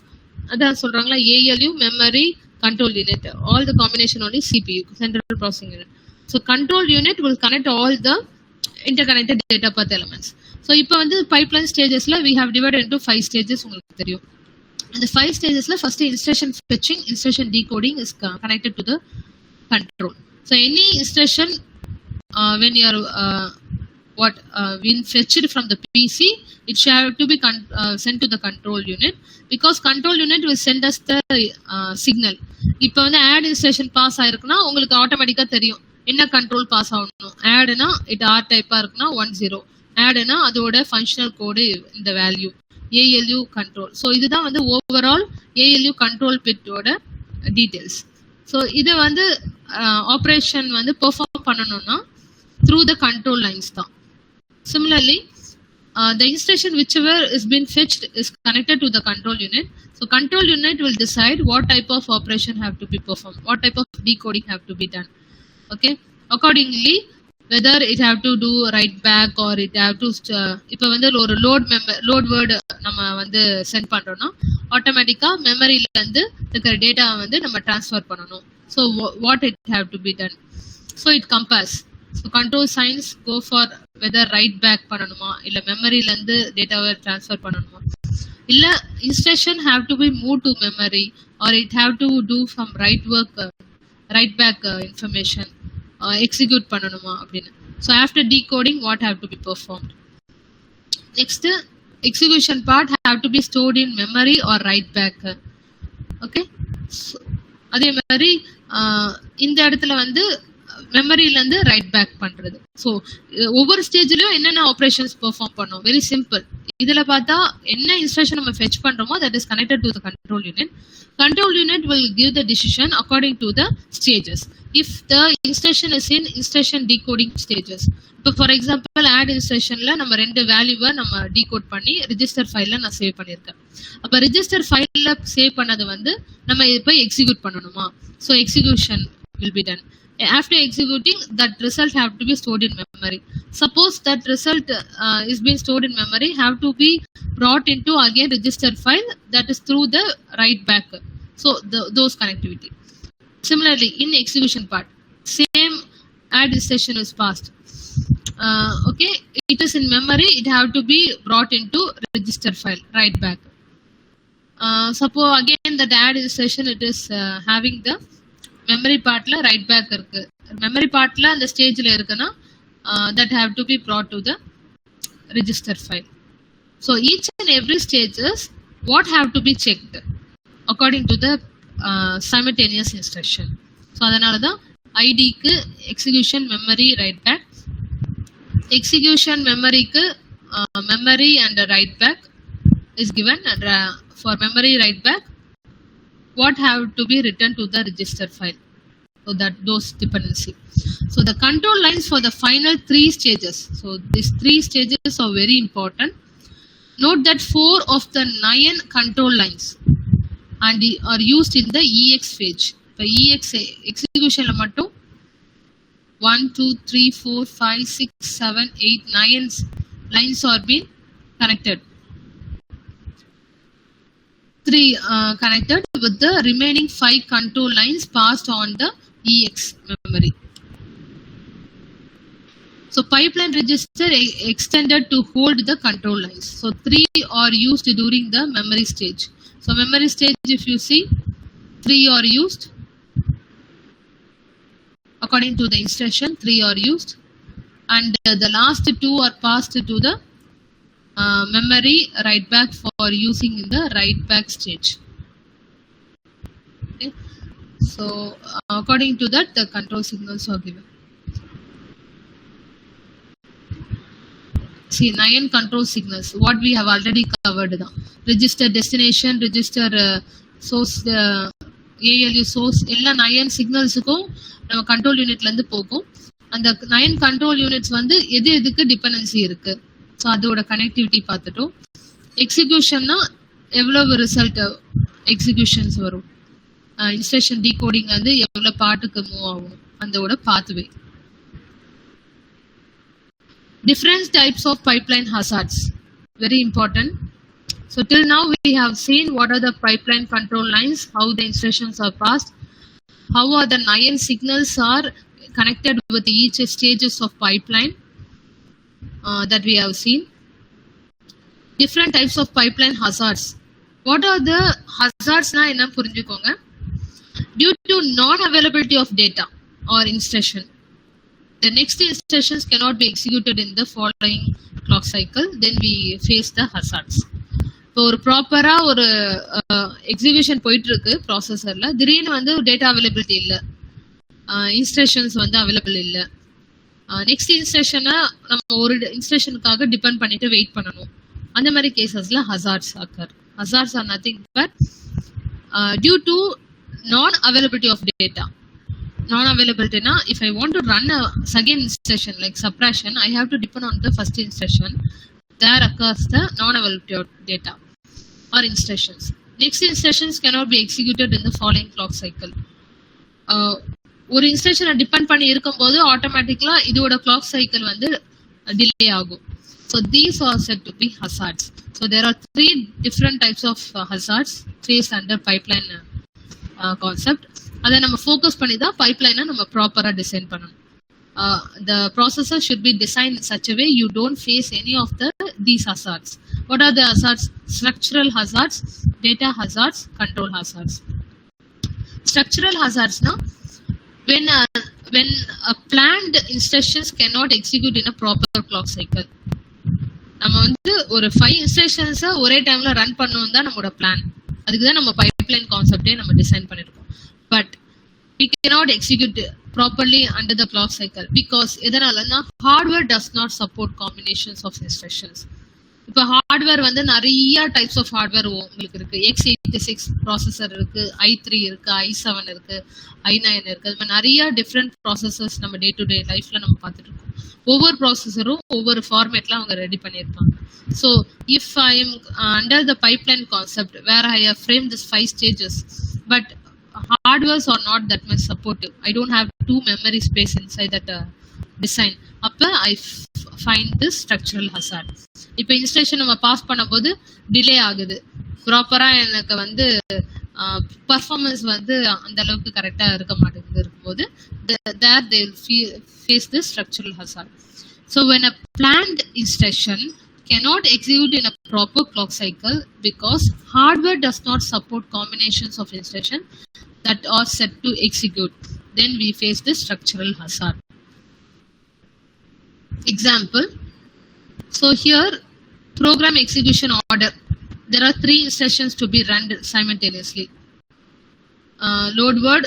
அதான் சொல்றாங்களா, ALU, memory, control unit. All the combination only CPU, central processing unit. So control unit will connect all the interconnected data path elements. So இப்போ வந்து pipeline stagesல we have divided into 5 stages. உங்களுக்கு தெரியும். And the 5 stagesல first instruction fetching, instruction decoding is connected to the control. So any instruction when you are when fetched from the PC, it shall have to be sent to the control unit, because control unit will send us the signal. இப்போ வந்து add instruction pass ஆயிருக்குன்னா உங்களுக்கு ஆட்டோமேட்டிக்கா தெரியும் என்ன control pass ஆகணும். ஆட்னா it R டைப்பா இருக்குன்னா 10, ஆட்னா அதோட ஃபங்க்ஷனல் கோடு இந்த வேல்யூ ALU கண்ட்ரோல். ஸோ இதுதான் வந்து ஓவரால் ALU கண்ட்ரோல் பிட்டோட டீடைல்ஸ். ஸோ இதை வந்து ஆப்ரேஷன் வந்து பெர்ஃபார்ம் பண்ணணும்னா த்ரூ த கண்ட்ரோல் லைன்ஸ் தான். Similarly, the instruction whichever is been fetched is connected to the control unit. So control unit will decide what type of operation have to be performed, what type of decoding have to be done. Okay, accordingly, whether it have to do write back or it have to இப்போ வந்து ஒரு load word நம்ம வந்து send பண்றோம்னா ஆட்டோமேட்டிக்கா மெமரியில இருந்து இருக்கிற data வந்து நம்ம டிரான்ஸ்ஃபர் பண்ணணும். So what it have to be done? So it compares. So control signs go for whether write back பண்ணணுமா இல்ல மெமரியில இருந்து டேட்டாவை டிரான்ஸ்ஃபர் பண்ணணுமா, இல்ல instruction have to be moved to memory or it have to do some write back information execute பண்ணணுமா அப்படின்னு. So after decoding what have to be performed? Next, execution part have to be stored in memory or write back. Okay. So, அதே மாதிரி இந்த இடத்துல வந்து மெமரியில இருந்து right back பண்றது. So ஒவ்வொரு ஸ்டேஜ்லயும் என்னென்ன ஆப்ரேஷன்ஸ் பெர்ஃபார்ம் பண்ணோம், வெரி சிம்பிள். இதுல பார்த்தா என்ன இன்ஸ்ட்ரக்ஷன் நம்ம ஃபெச் பண்றோமோ that is connected to the control unit. Control unit will give the decision according to the stages. If the instruction is in instruction decoding stages. இப்போ for example add இன்ஸ்ட்ரக்ஷன்ல நம்ம 2 வேல்யூவை நம்ம decode பண்ணி register ஃபைல்ல நான் save பண்ணியிருக்கேன். அப்போ register ஃபைல்ல சேவ் பண்ணது வந்து நம்ம இப்போ எக்ஸிக்யூட் பண்ணணுமா? So execution will be done. After executing, that result have to be stored in memory. Suppose that result is being stored in memory, have to be brought into again register file, that is through the write back. So those connectivity. Similarly, in execution part, same add instruction is passed. Okay, it is in memory, it have to be brought into register file, write back. Suppose again that add instruction, it is having the memory பார்ட்ல write back இருக்கு. Memory பார்ட்ல அந்த ஸ்டேஜ்ல இருக்குன்னா that have to be brought to the register file. So each and every stages what have to be checked according to the simultaneous instruction. So அதனால தான் ஐடிக்கு execution memory write back, execution மெமரிக்கு memory and write back is given, and for memory write back what have to be written to the register file. So that those dependency. So the control lines for the final 3 stages. So these 3 stages are very important. Note that 4 of the 9 control lines and are used in the EX phase. The EX execution la mattum 1 2 3 4 5 6 7 8 9 lines are being connected. 3 connected with the remaining 5 control lines passed on the EX memory. So pipeline register extended to hold the control lines. So 3 are used during the memory stage. So memory stage, if you see, 3 are used according to the instruction. 3 are used, and the last 2 are passed to the memory write back for using in the write back stage. Okay. So according to that the control signals are given. See 9 control signals what we have already covered. Register destination, register source, ALU source, எல்லா 9 signalsக்கும் நம்ம control யூனிட்ல இருந்து போகும். அந்த 9 control units வந்து எது எதுக்கு dependency இருக்கு, ஸோ அதோட கனெக்டிவிட்டி பார்த்துட்டோம். எக்ஸிக்யூஷன்னா எவ்வளவு ரிசல்ட் எக்ஸிக்யூஷன்ஸ் வரும், இன்ஸ்ட்ரக்ஷன் டீகோடிங் வந்து எவ்வளோ பாட்டுக்கு மூவ் ஆகும், அதோட pathway. Different types of pipeline hazards, very important. So till now we have seen what are the pipeline control lines, how the instructions are passed, how are the 9 signals are connected with each stages of pipeline. That we have seen. Different types of pipeline hazards. What are the hazards na enna purinjikonga? Due to non availability of data or instruction, the next instructions cannot be executed in the following clock cycle, then we face the hazards. இப்போ ஒரு ப்ராப்பரா ஒரு execution போயிட்டு இருக்கு ப்ராசஸர்ல, திடீர்னு வந்து data availability இல்லை, இன்ஸ்ட்ரக்ஷன்ஸ் வந்து அவைலபிள் இல்லை, நெக்ஸ்ட் இன்ஸ்ட்ரக்ஷனை நம்ம ஒரு இன்ஸ்ட்ரக்ஷனுக்காக டிபெண்ட் பண்ணிட்டு வெயிட் பண்ணணும். அந்த மாதிரி கேசஸ்ல hazards occur. Hazards are nothing but due to non availability of data. Non அவைலபிலிட்டினா if I want to run a second instruction like suppression, I have to depend on the first instruction. There occurs the non-availability of data or instructions. Next instructions cannot be executed in the following clock cycle. ஒரு இன்ஸ்ட்ரக்ஷனை depend பண்ணி இருக்கும்போது ஆட்டோமேட்டிக்கலா இதோட clock cycle வந்து delay ஆகும். So these are set to be hazards. So there are 3 different types of hazards phase under pipeline concept. அதை நம்ம focus பண்ணி தான் பைப்லைனை நம்ம ப்ராப்பராக டிசைன் பண்ணணும். The processor should be designed in such a way you don't face any of these hazards. What are the hazards? Structural hazards, data hazards, control hazards. Structural hazards now, when a planned instructions cannot execute in a proper clock cycle. நம்ம வந்து ஒரு 5 instructions ஒரே டைம்ல run பண்ணணும் தான் நம்மளோட plan. அதுக்கு தான் நம்ம பைப்லைன் கான்செப்டே நம்ம டிசைன் பண்ணிருக்கோம். But we cannot execute properly under the clock cycle because எதனாலன்னா hardware does not support combinations of instructions. இப்போ ஹார்ட்வேர் வந்து நிறைய டைப்ஸ் ஆஃப் ஹார்ட்வேர் உங்களுக்கு இருக்கு. x86 ப்ராசஸர் இருக்கு, i3 இருக்கு, i7 இருக்கு, i9 இருக்கு. அது மாதிரி நிறைய டிஃப்ரெண்ட் ப்ராசஸர்ஸ் நம்ம டே டு டே லைஃப்ல நம்ம பார்த்துட்டு இருக்கோம். ஒவ்வொரு ப்ராசஸரும் ஒவ்வொரு ஃபார்மேட்ல அவங்க ரெடி பண்ணியிருப்பாங்க. So if I am under the pipeline concept where I have frame this 5 stages but hardwares are not that much supportive. I don't have 2 memory space inside that design. அப்ப I find this structural hazard. இப்போ instruction நம்ம pass பண்ணும்போது delay ஆகுது, ப்ராப்பரா எனக்கு வந்து performance வந்து அந்த அளவுக்கு கரெக்டா இருக்க மாட்டேங்குது இருக்கும்போது there they will face this structural hazard. So when a planned instruction cannot execute in a proper clock cycle because hardware does not support combinations of instruction that are set to execute, then we face this structural hazard. Example, so here program execution order, there are 3 instructions to be run simultaneously. Load word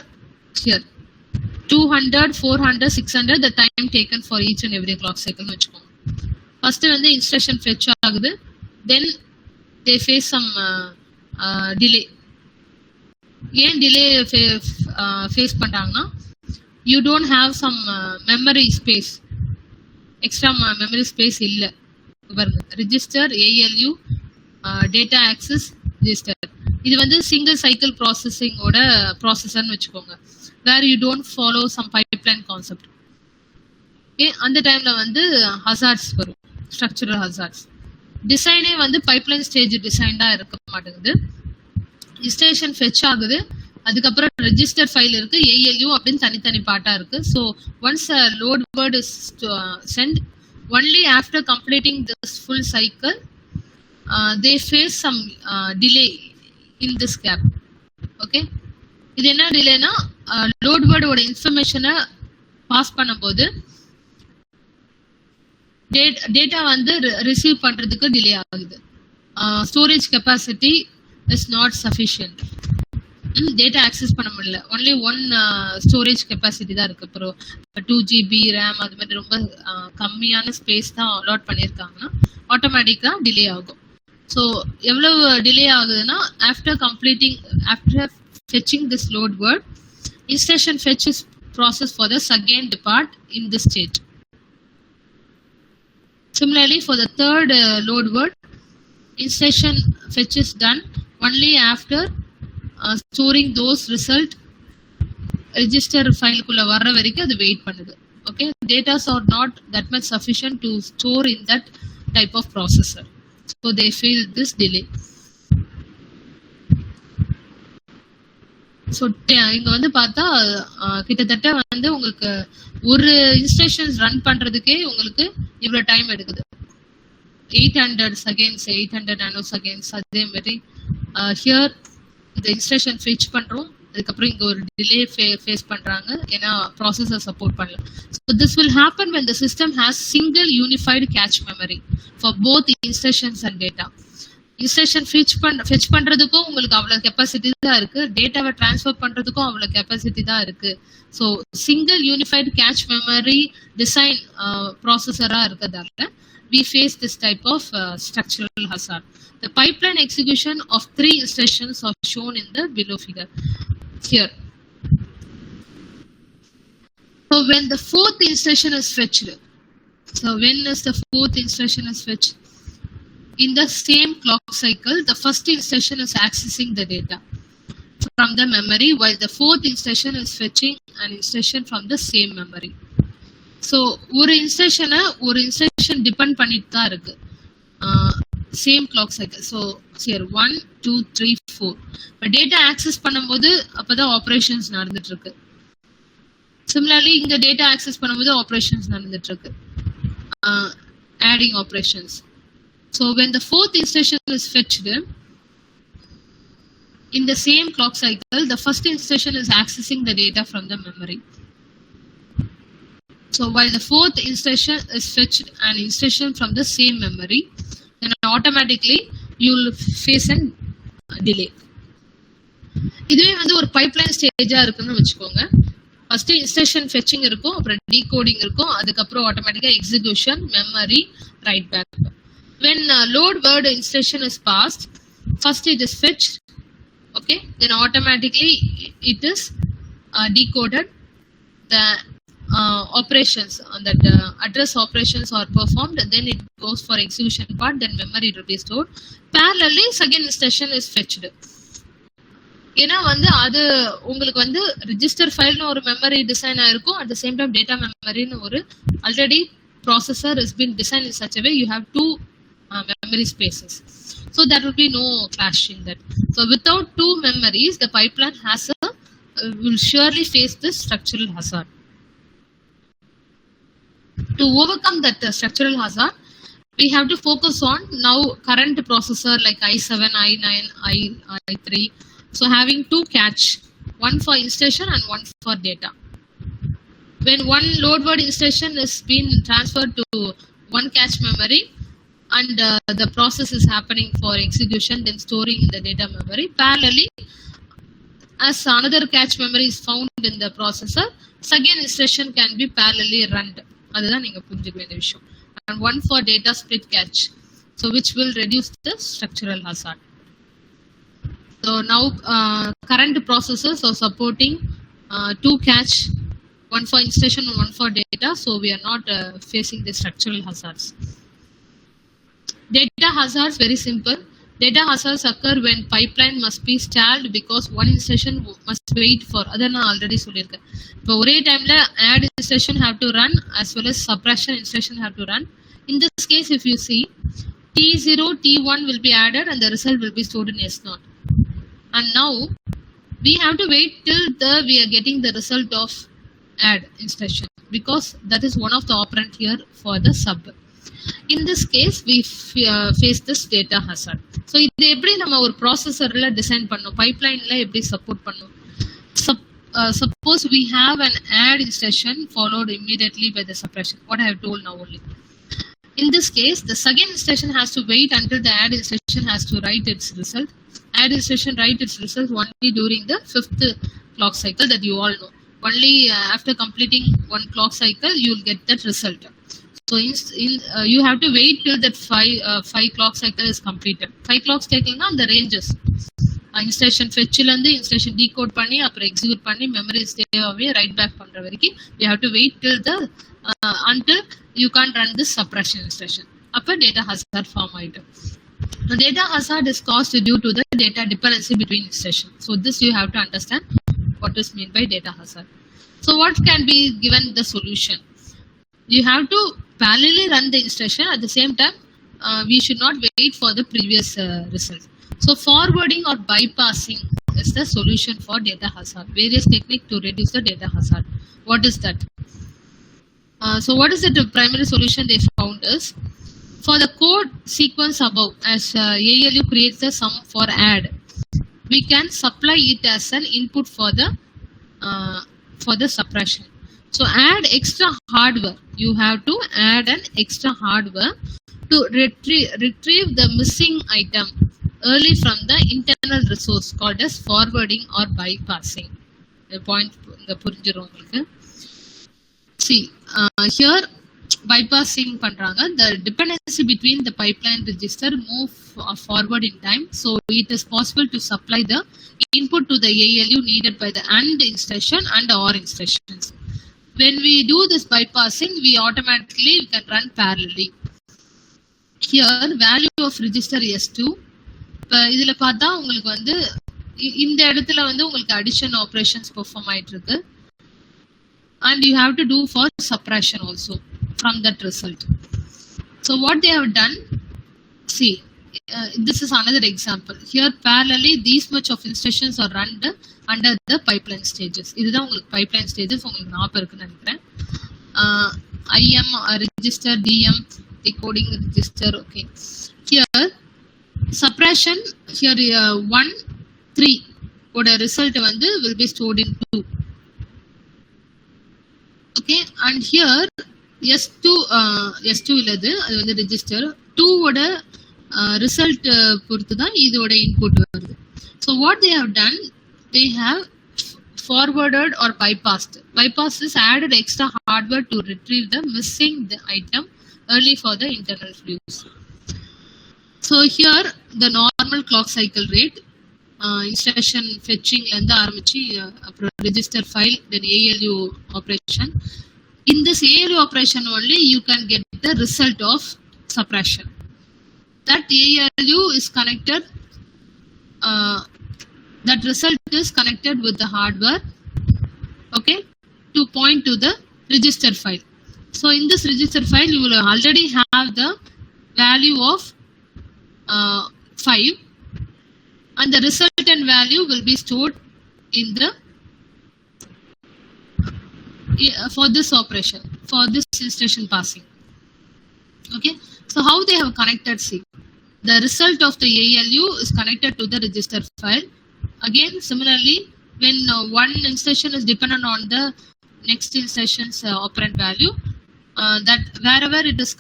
here 200, 400, 600 the time taken for each and every clock cycle nu vechukkom. First வந்து instruction fetch ஆகுது, then they face some delay. ஏன் delay face பண்றாங்கன்னா you don't have some memory space, extra memory space இல்ல. Register, ALU, data access register, இது வந்து single cycle ப்ராசஸிங்கோட ப்ராசஸர்னு வச்சுக்கோங்க. Where you don't follow some pipeline concept. Okay, அந்த டைம்ல வந்து ஹசார்ட்ஸ் வரும், ஸ்ட்ரக்சரல் ஹசார்ட்ஸ். டிசைனே வந்து பைப்லைன் ஸ்டேஜ் டிசைன்டா இருக்க மாட்டேங்குது. இன்ஸ்டலேஷன் ஃபெச் ஆகுது, அதுக்கப்புறம் ரெஜிஸ்டர் ஃபைல் இருக்கு, ALU அப்படின்னு தனித்தனி பார்ட்டா இருக்கு. So once load word is sent, only after completing this full cycle they face some delay in this gap. Okay, இது என்ன டிலேனா லோட் வேர்ட் ஓட இன்ஃபர்மேஷனை பாஸ் பண்ணும்போது டேட்டா வந்து ரிசீவ் பண்றதுக்கு டிலே ஆகுது. Storage capacity is not sufficient, data access பண்ண முடியல. ஒன்லி 1 ஸ்டோரேஜ் கெப்பாசிட்டி தான் இருக்கு. அப்புறம் 2 GB ரேம் அது மாதிரி ரொம்ப கம்மியான ஸ்பேஸ் தான் அலாட் பண்ணியிருக்காங்கன்னா ஆட்டோமேட்டிக்கா டிலே ஆகும். ஸோ எவ்வளவு டிலே ஆகுதுன்னா after fetching this load word, instruction fetch is processed for the second part in this state. Similarly, for the third load word, instruction fetch is done only after storing those result register file kulla varra varaiku adu wait பண்ணுது. Okay, data are not that much sufficient to store in that type of processor, so they feel this delay. So இங்க வந்து பார்த்தா கிட்டத்தட்ட வந்து உங்களுக்கு ஒரு instructions run பண்றதுக்கே உங்களுக்கு இவ்வளவு டைம் எடுக்குது. 800 செகண்ட்ஸ், 800 நானோ செகண்ட்ஸ். அதே மாதிரி ஹியர் இந்த இன்ஸ்ட்ரக்ஷன் ஃபெச் பண்றோம், அதுக்கப்புறம் இங்க ஒரு டிலே ஃபேஸ் பண்றாங்க, ஏன்னா ப்ராசஸர் சப்போர்ட் பண்ணல. So this will happen when the system has single unified cache memory for both instructions and data. Instruction fetch பண்றதுக்கும் உங்களுக்கு அவ்வளவு கெப்பாசிட்டி தான் இருக்கு, டேட்டாவை டிரான்ஸ்ஃபர் பண்றதுக்கும் அவ்வளவு கெப்பாசிட்டி தான் இருக்கு. So single unified cache memory design ப்ராசஸரா இருக்கிறதால we face this type of structural hazard. The pipeline execution of 3 instructions are shown in the below figure here. So when the 4th instruction is fetched, so when is the 4th instruction is fetched? In the same clock cycle, the first instruction is accessing the data from the memory, while the 4th instruction is fetching an instruction from the same memory. So ஒரு instruction depend பண்ணிட்டு தான் இருக்கு same clock cycle. So சரி 1 2 3 4 இப்போ data access பண்ணும்போது அப்பதான் operations நடந்துட்டு இருக்கு. சிமிலர்லி இங்க டேட்டா ஆக்சஸ் பண்ணும்போது ஆப்ரேஷன்ஸ் நடந்துட்டு இருக்கு, adding operations. So when the 4th instruction is fetched in the same clock cycle, the first instruction is accessing the data from the memory. So while the fourth instruction is fetched an instruction from the same memory, then automatically you will face a delay. இதுவே வந்து ஒரு pipeline ஸ்டேஜா இருக்குன்னு வச்சுக்கோங்க. First instruction fetching இருக்கும், அப்புறம் decoding இருக்கும், அதுக்கப்புறம் ஆட்டோமேட்டிக்கா execution, memory, write back. When load word instruction is passed, first it is fetched, okay, then automatically it is decoded. The operations on that address operations are performed, and then it goes for execution part, then memory will be stored. Parallelly second instruction is fetched. ஏன்னா வந்து அது உங்களுக்கு வந்து register ஃபைல்னு ஒரு memory design ஆயிருக்கும், at the same time data மெமரின்னு ஒரு already processor is been designed in such a way you have two memory spaces, so there will be no clash in that. So without two memories, the pipeline has will surely face this structural hazard. To overcome that structural hazard, we have to focus on now current processor like i7, i9, i3. So having two cache, one for instruction and one for data. When one load word instruction is being transferred to one cache memory, and the process is happening for execution, then storing in the data memory. Parallelly, as another cache memory is found in the processor, second instruction can be parallelly run. அதுதான் நீங்க புரிஞ்சுக்க வேண்டிய விஷயம். And one for data split cache, so which will reduce the structural hazard. So now current processors are supporting two cache, one for instruction and one for data, so we are not facing the structural hazards. Data hazards, very simple. Data hazards occur when pipeline must be stalled because one instruction must wait for other நான் already சொல்லியிருக்கேன். இப்போ ஒரே டைம்ல add instruction have to run as well as suppression instruction have to run. In this case, if you see, T0, T1 will be added and the result will be stored in S0. And now we have to wait till we are getting the result of add instruction, because that is one of the operand here for the sub. In this case, we face this data hazard. So இது எப்படி நம்ம ஒரு ப்ராசஸர்ல design பண்ணோம், பைப்லைன்ல எப்படி support பண்ணோம். Suppose we have an add instruction followed immediately by the suppression, what I have told now only. In this case, the second instruction has to wait until the add instruction has to write its result. Add instruction write its result only during the 5th clock cycle, that you all know. Only after completing one clock cycle, you will get that result. So you have to wait till that 5 clock cycle is completed. 5 clock cycle na the ranges. Instruction fetch la irundhu instruction decode பண்ணி அப்புறம் execute பண்ணி memory stay away write back பண்ற வரைக்கும் you have to wait till the until you can't run this suppression instruction. அப்ப data hazard form ஆயிடும். The data hazard is caused due to the data dependency between instructions. So this you have to understand what is meant by data hazard. So what can be given the solution? You have to parallelly run the instruction, at the same time we should not wait for the previous result. So forwarding or bypassing is the solution for data hazard. Various technique to reduce the data hazard. What is that? So what is the primary solution they found is, for the code sequence above, as ALU creates the sum for add, we can supply it as an input for the suppression. So add extra hardware. You have to add an extra hardware to retrieve the missing item early from the internal resource called as forwarding or bypassing. The point the புரிஞ்சிரும் உங்களுக்கு. See, here bypassing பண்றாங்க. The dependency between the pipeline register move forward in time, so it is possible to supply the input to the ALU needed by the AND instruction and OR instructions. When we do this bypassing, we automatically can run parallelly. Here value of register S2, இப்போ இதுல பார்த்தா உங்களுக்கு வந்து இந்த இடத்துல வந்து உங்களுக்கு addition operations perform ஆயிட்டு இருக்கு, and you have to do for suppression also from that result. So what they have done, see, this is another example. Here parallelly these much of instructions are run under the pipeline stages. இதுதான் உங்களுக்கு pipeline stages உங்களுக்கு ஞாபகம் இருக்குன்னு நினைக்கிறேன். IM register, DM decoding register. Okay, here suppression, here 1 3 ஓட result வந்து will be stored in 2. Okay, and here S2 S2 இல்லது அது வந்து ரெஜிஸ்டர் 2 ஓட ரிசல்ட் பொறுத்து தான் இதோட இன்புட் வருது. So what they have done, they have forwarded or bypassed. Bypass is added extra hardware to retrieve the missing the item early for the internal use. So here the normal clock cycle rate, instruction fetching and ஆரம்பிச்சு register file, then ALU operation. In this ALU operation only you can get the result of suppression. That ALU is connected, that result is connected with the hardware, okay, to point to the register file. So in this register file you will already have the value of 5, and the resultant value will be stored in the for this operation, for this instruction passing. Okay, so how they have connected, see, the result of the ALU is connected to the register file. Again, similarly, when one instruction is dependent on the next instruction's operand value, that wherever it is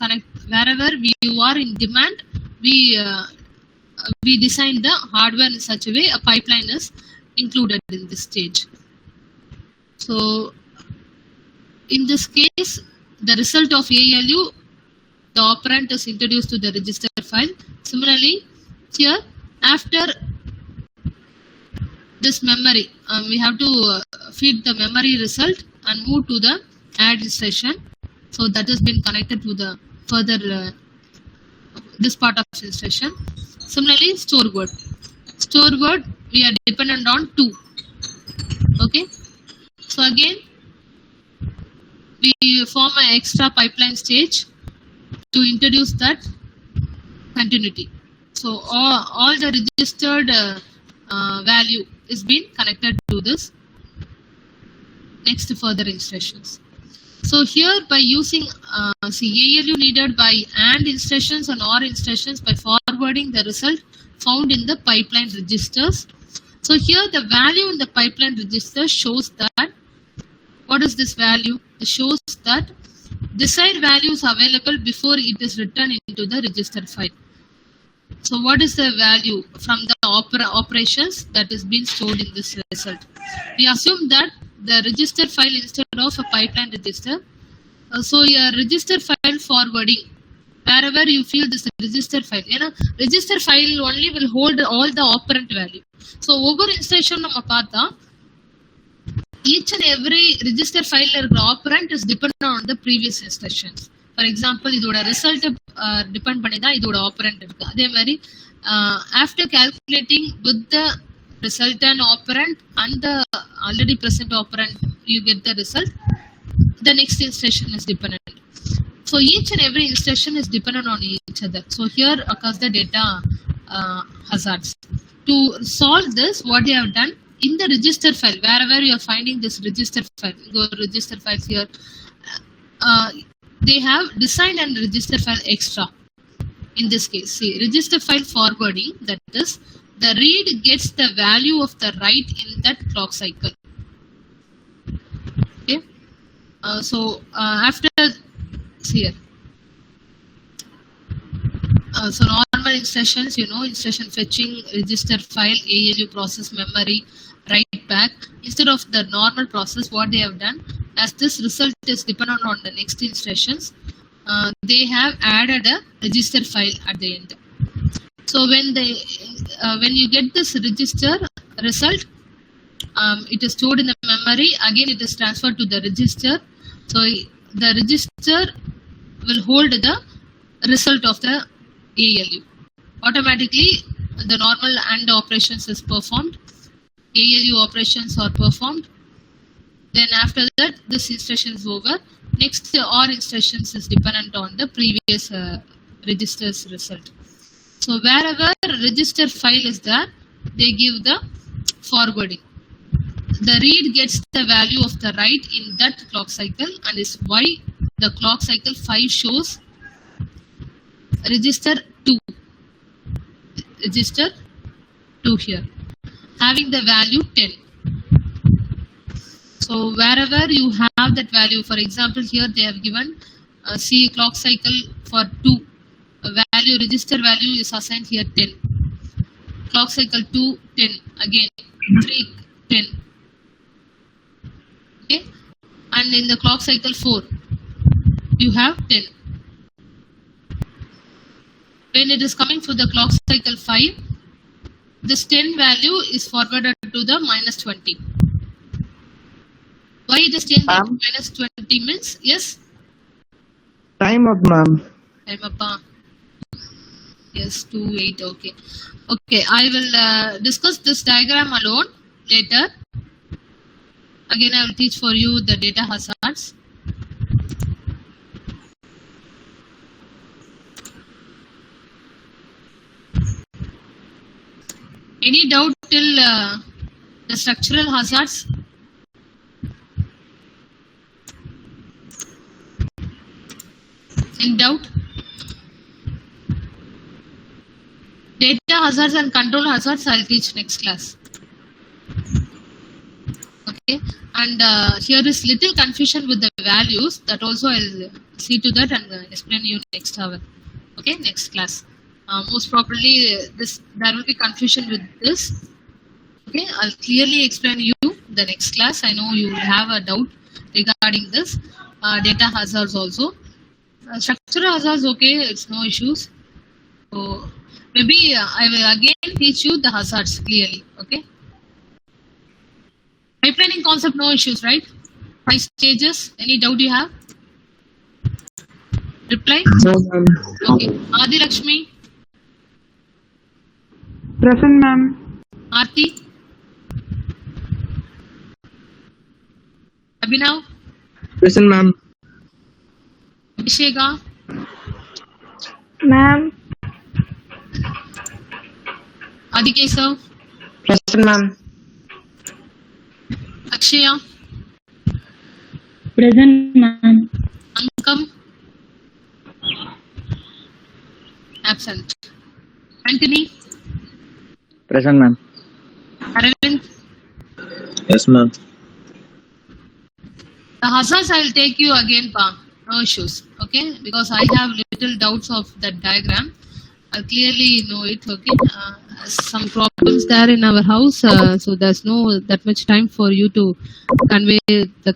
wherever you are in demand, we design the hardware in such a way a pipeline is included in this stage. So in this case, the result of ALU, the operand is introduced to the register file. Similarly, here after this memory, we have to feed the memory result and move to the add instruction. So that has been connected to the further this part of instruction. Similarly, store word. Store word we are dependent on 2. Okay. So again, we form an extra pipeline stage to introduce that continuity. So all the registered value is being connected to this next further instructions. So here by using ALU needed by AND instructions and OR instructions by forwarding the result found in the pipeline registers. So here the value in the pipeline register shows that, what is this value? It shows that desired value is available before it is written into the register file. So what is the value from the operations that is being stored in this result? We assume that the register file instead of a pipeline register. So your register file forwarding, wherever you feel this register file, register file only will hold all the operand value. So over instruction நம்ம பார்த்தா each and every register file operand is dependent on the previous instructions. For example, இதோட result depend பண்ணி தான் இதோட operand இருக்கு. அதே மாதிரி after calculating with the resultant operand and the already present operand, you get the result. The next instruction is dependent. So each and every instruction is dependent on each other. So here occurs the data hazards. To solve this, what they have done, in the register file, wherever you are finding this register file, go register files here, they have designed and register file extra. In this case, see, register file forwarding, that is, the read gets the value of the write in that clock cycle. Okay. So after here, so normal instructions, instruction fetching, register file, ALU process, memory, write back. Instead of the normal process, what they have done, as this result is dependent on the next instructions, they have added a register file at the end. So when you get this register result, it is stored in the memory. Again, it is transferred to the register. So the register will hold the result of the ALU. Automatically, the normal AND operations is performed. ALU operations are performed. Then after that, this instruction is over. Next, OR instructions is dependent on the previous register's result. So wherever register file is there, they give the forwarding. The read gets the value of the write in that clock cycle, and is why the clock cycle 5 shows register 2. Register 2 here, having the value 10. So wherever you have that value, for example, here they have given C clock cycle for 2. Value register value is assigned here 10. Clock cycle 2 10 again 3 10. Okay, and in the clock cycle 4 you have 10. When it is coming to the clock cycle 5, this 10 value is forwarded to the minus 20. Why it is changed to minus 20 means? Yes? Time up, ma'am. Time up. Yes, 2, 8, okay. Okay, I will discuss this diagram alone later. Again, I will teach for you the data hazards. Any doubt till the structural hazards? In doubt? Data hazards and control hazards I'll teach next class. Okay, and here is little confusion with the values. That also I'll see to that and explain you next hour. Okay, next class. Most probably there will be confusion with this. Okay, I'll clearly explain you the next class. I know you will have a doubt regarding this. Data hazards also. Structural hazards, okay, it's no issues. So maybe I will again teach you the hazards clearly. Okay. Pipelining concept, no issues, right? 5 stages. Any doubt you have? Reply. No, ma'am. Okay. Adi Lakshmi. Present, ma'am. Aarti. Abhinav. Present, ma'am. Abhisheka. Ma'am. Adikesav. Present, ma'am. Akshaya. Present, ma'am. Ankam. Absent. Anthony. Present, ma'am. Aravind. Yes, ma'am. The hazards I will take you again, Pa. No issues. Okay, because I have little doubts of that diagram. I clearly know it. Okay, some problems there in our house, so there's no that much time for you to convey the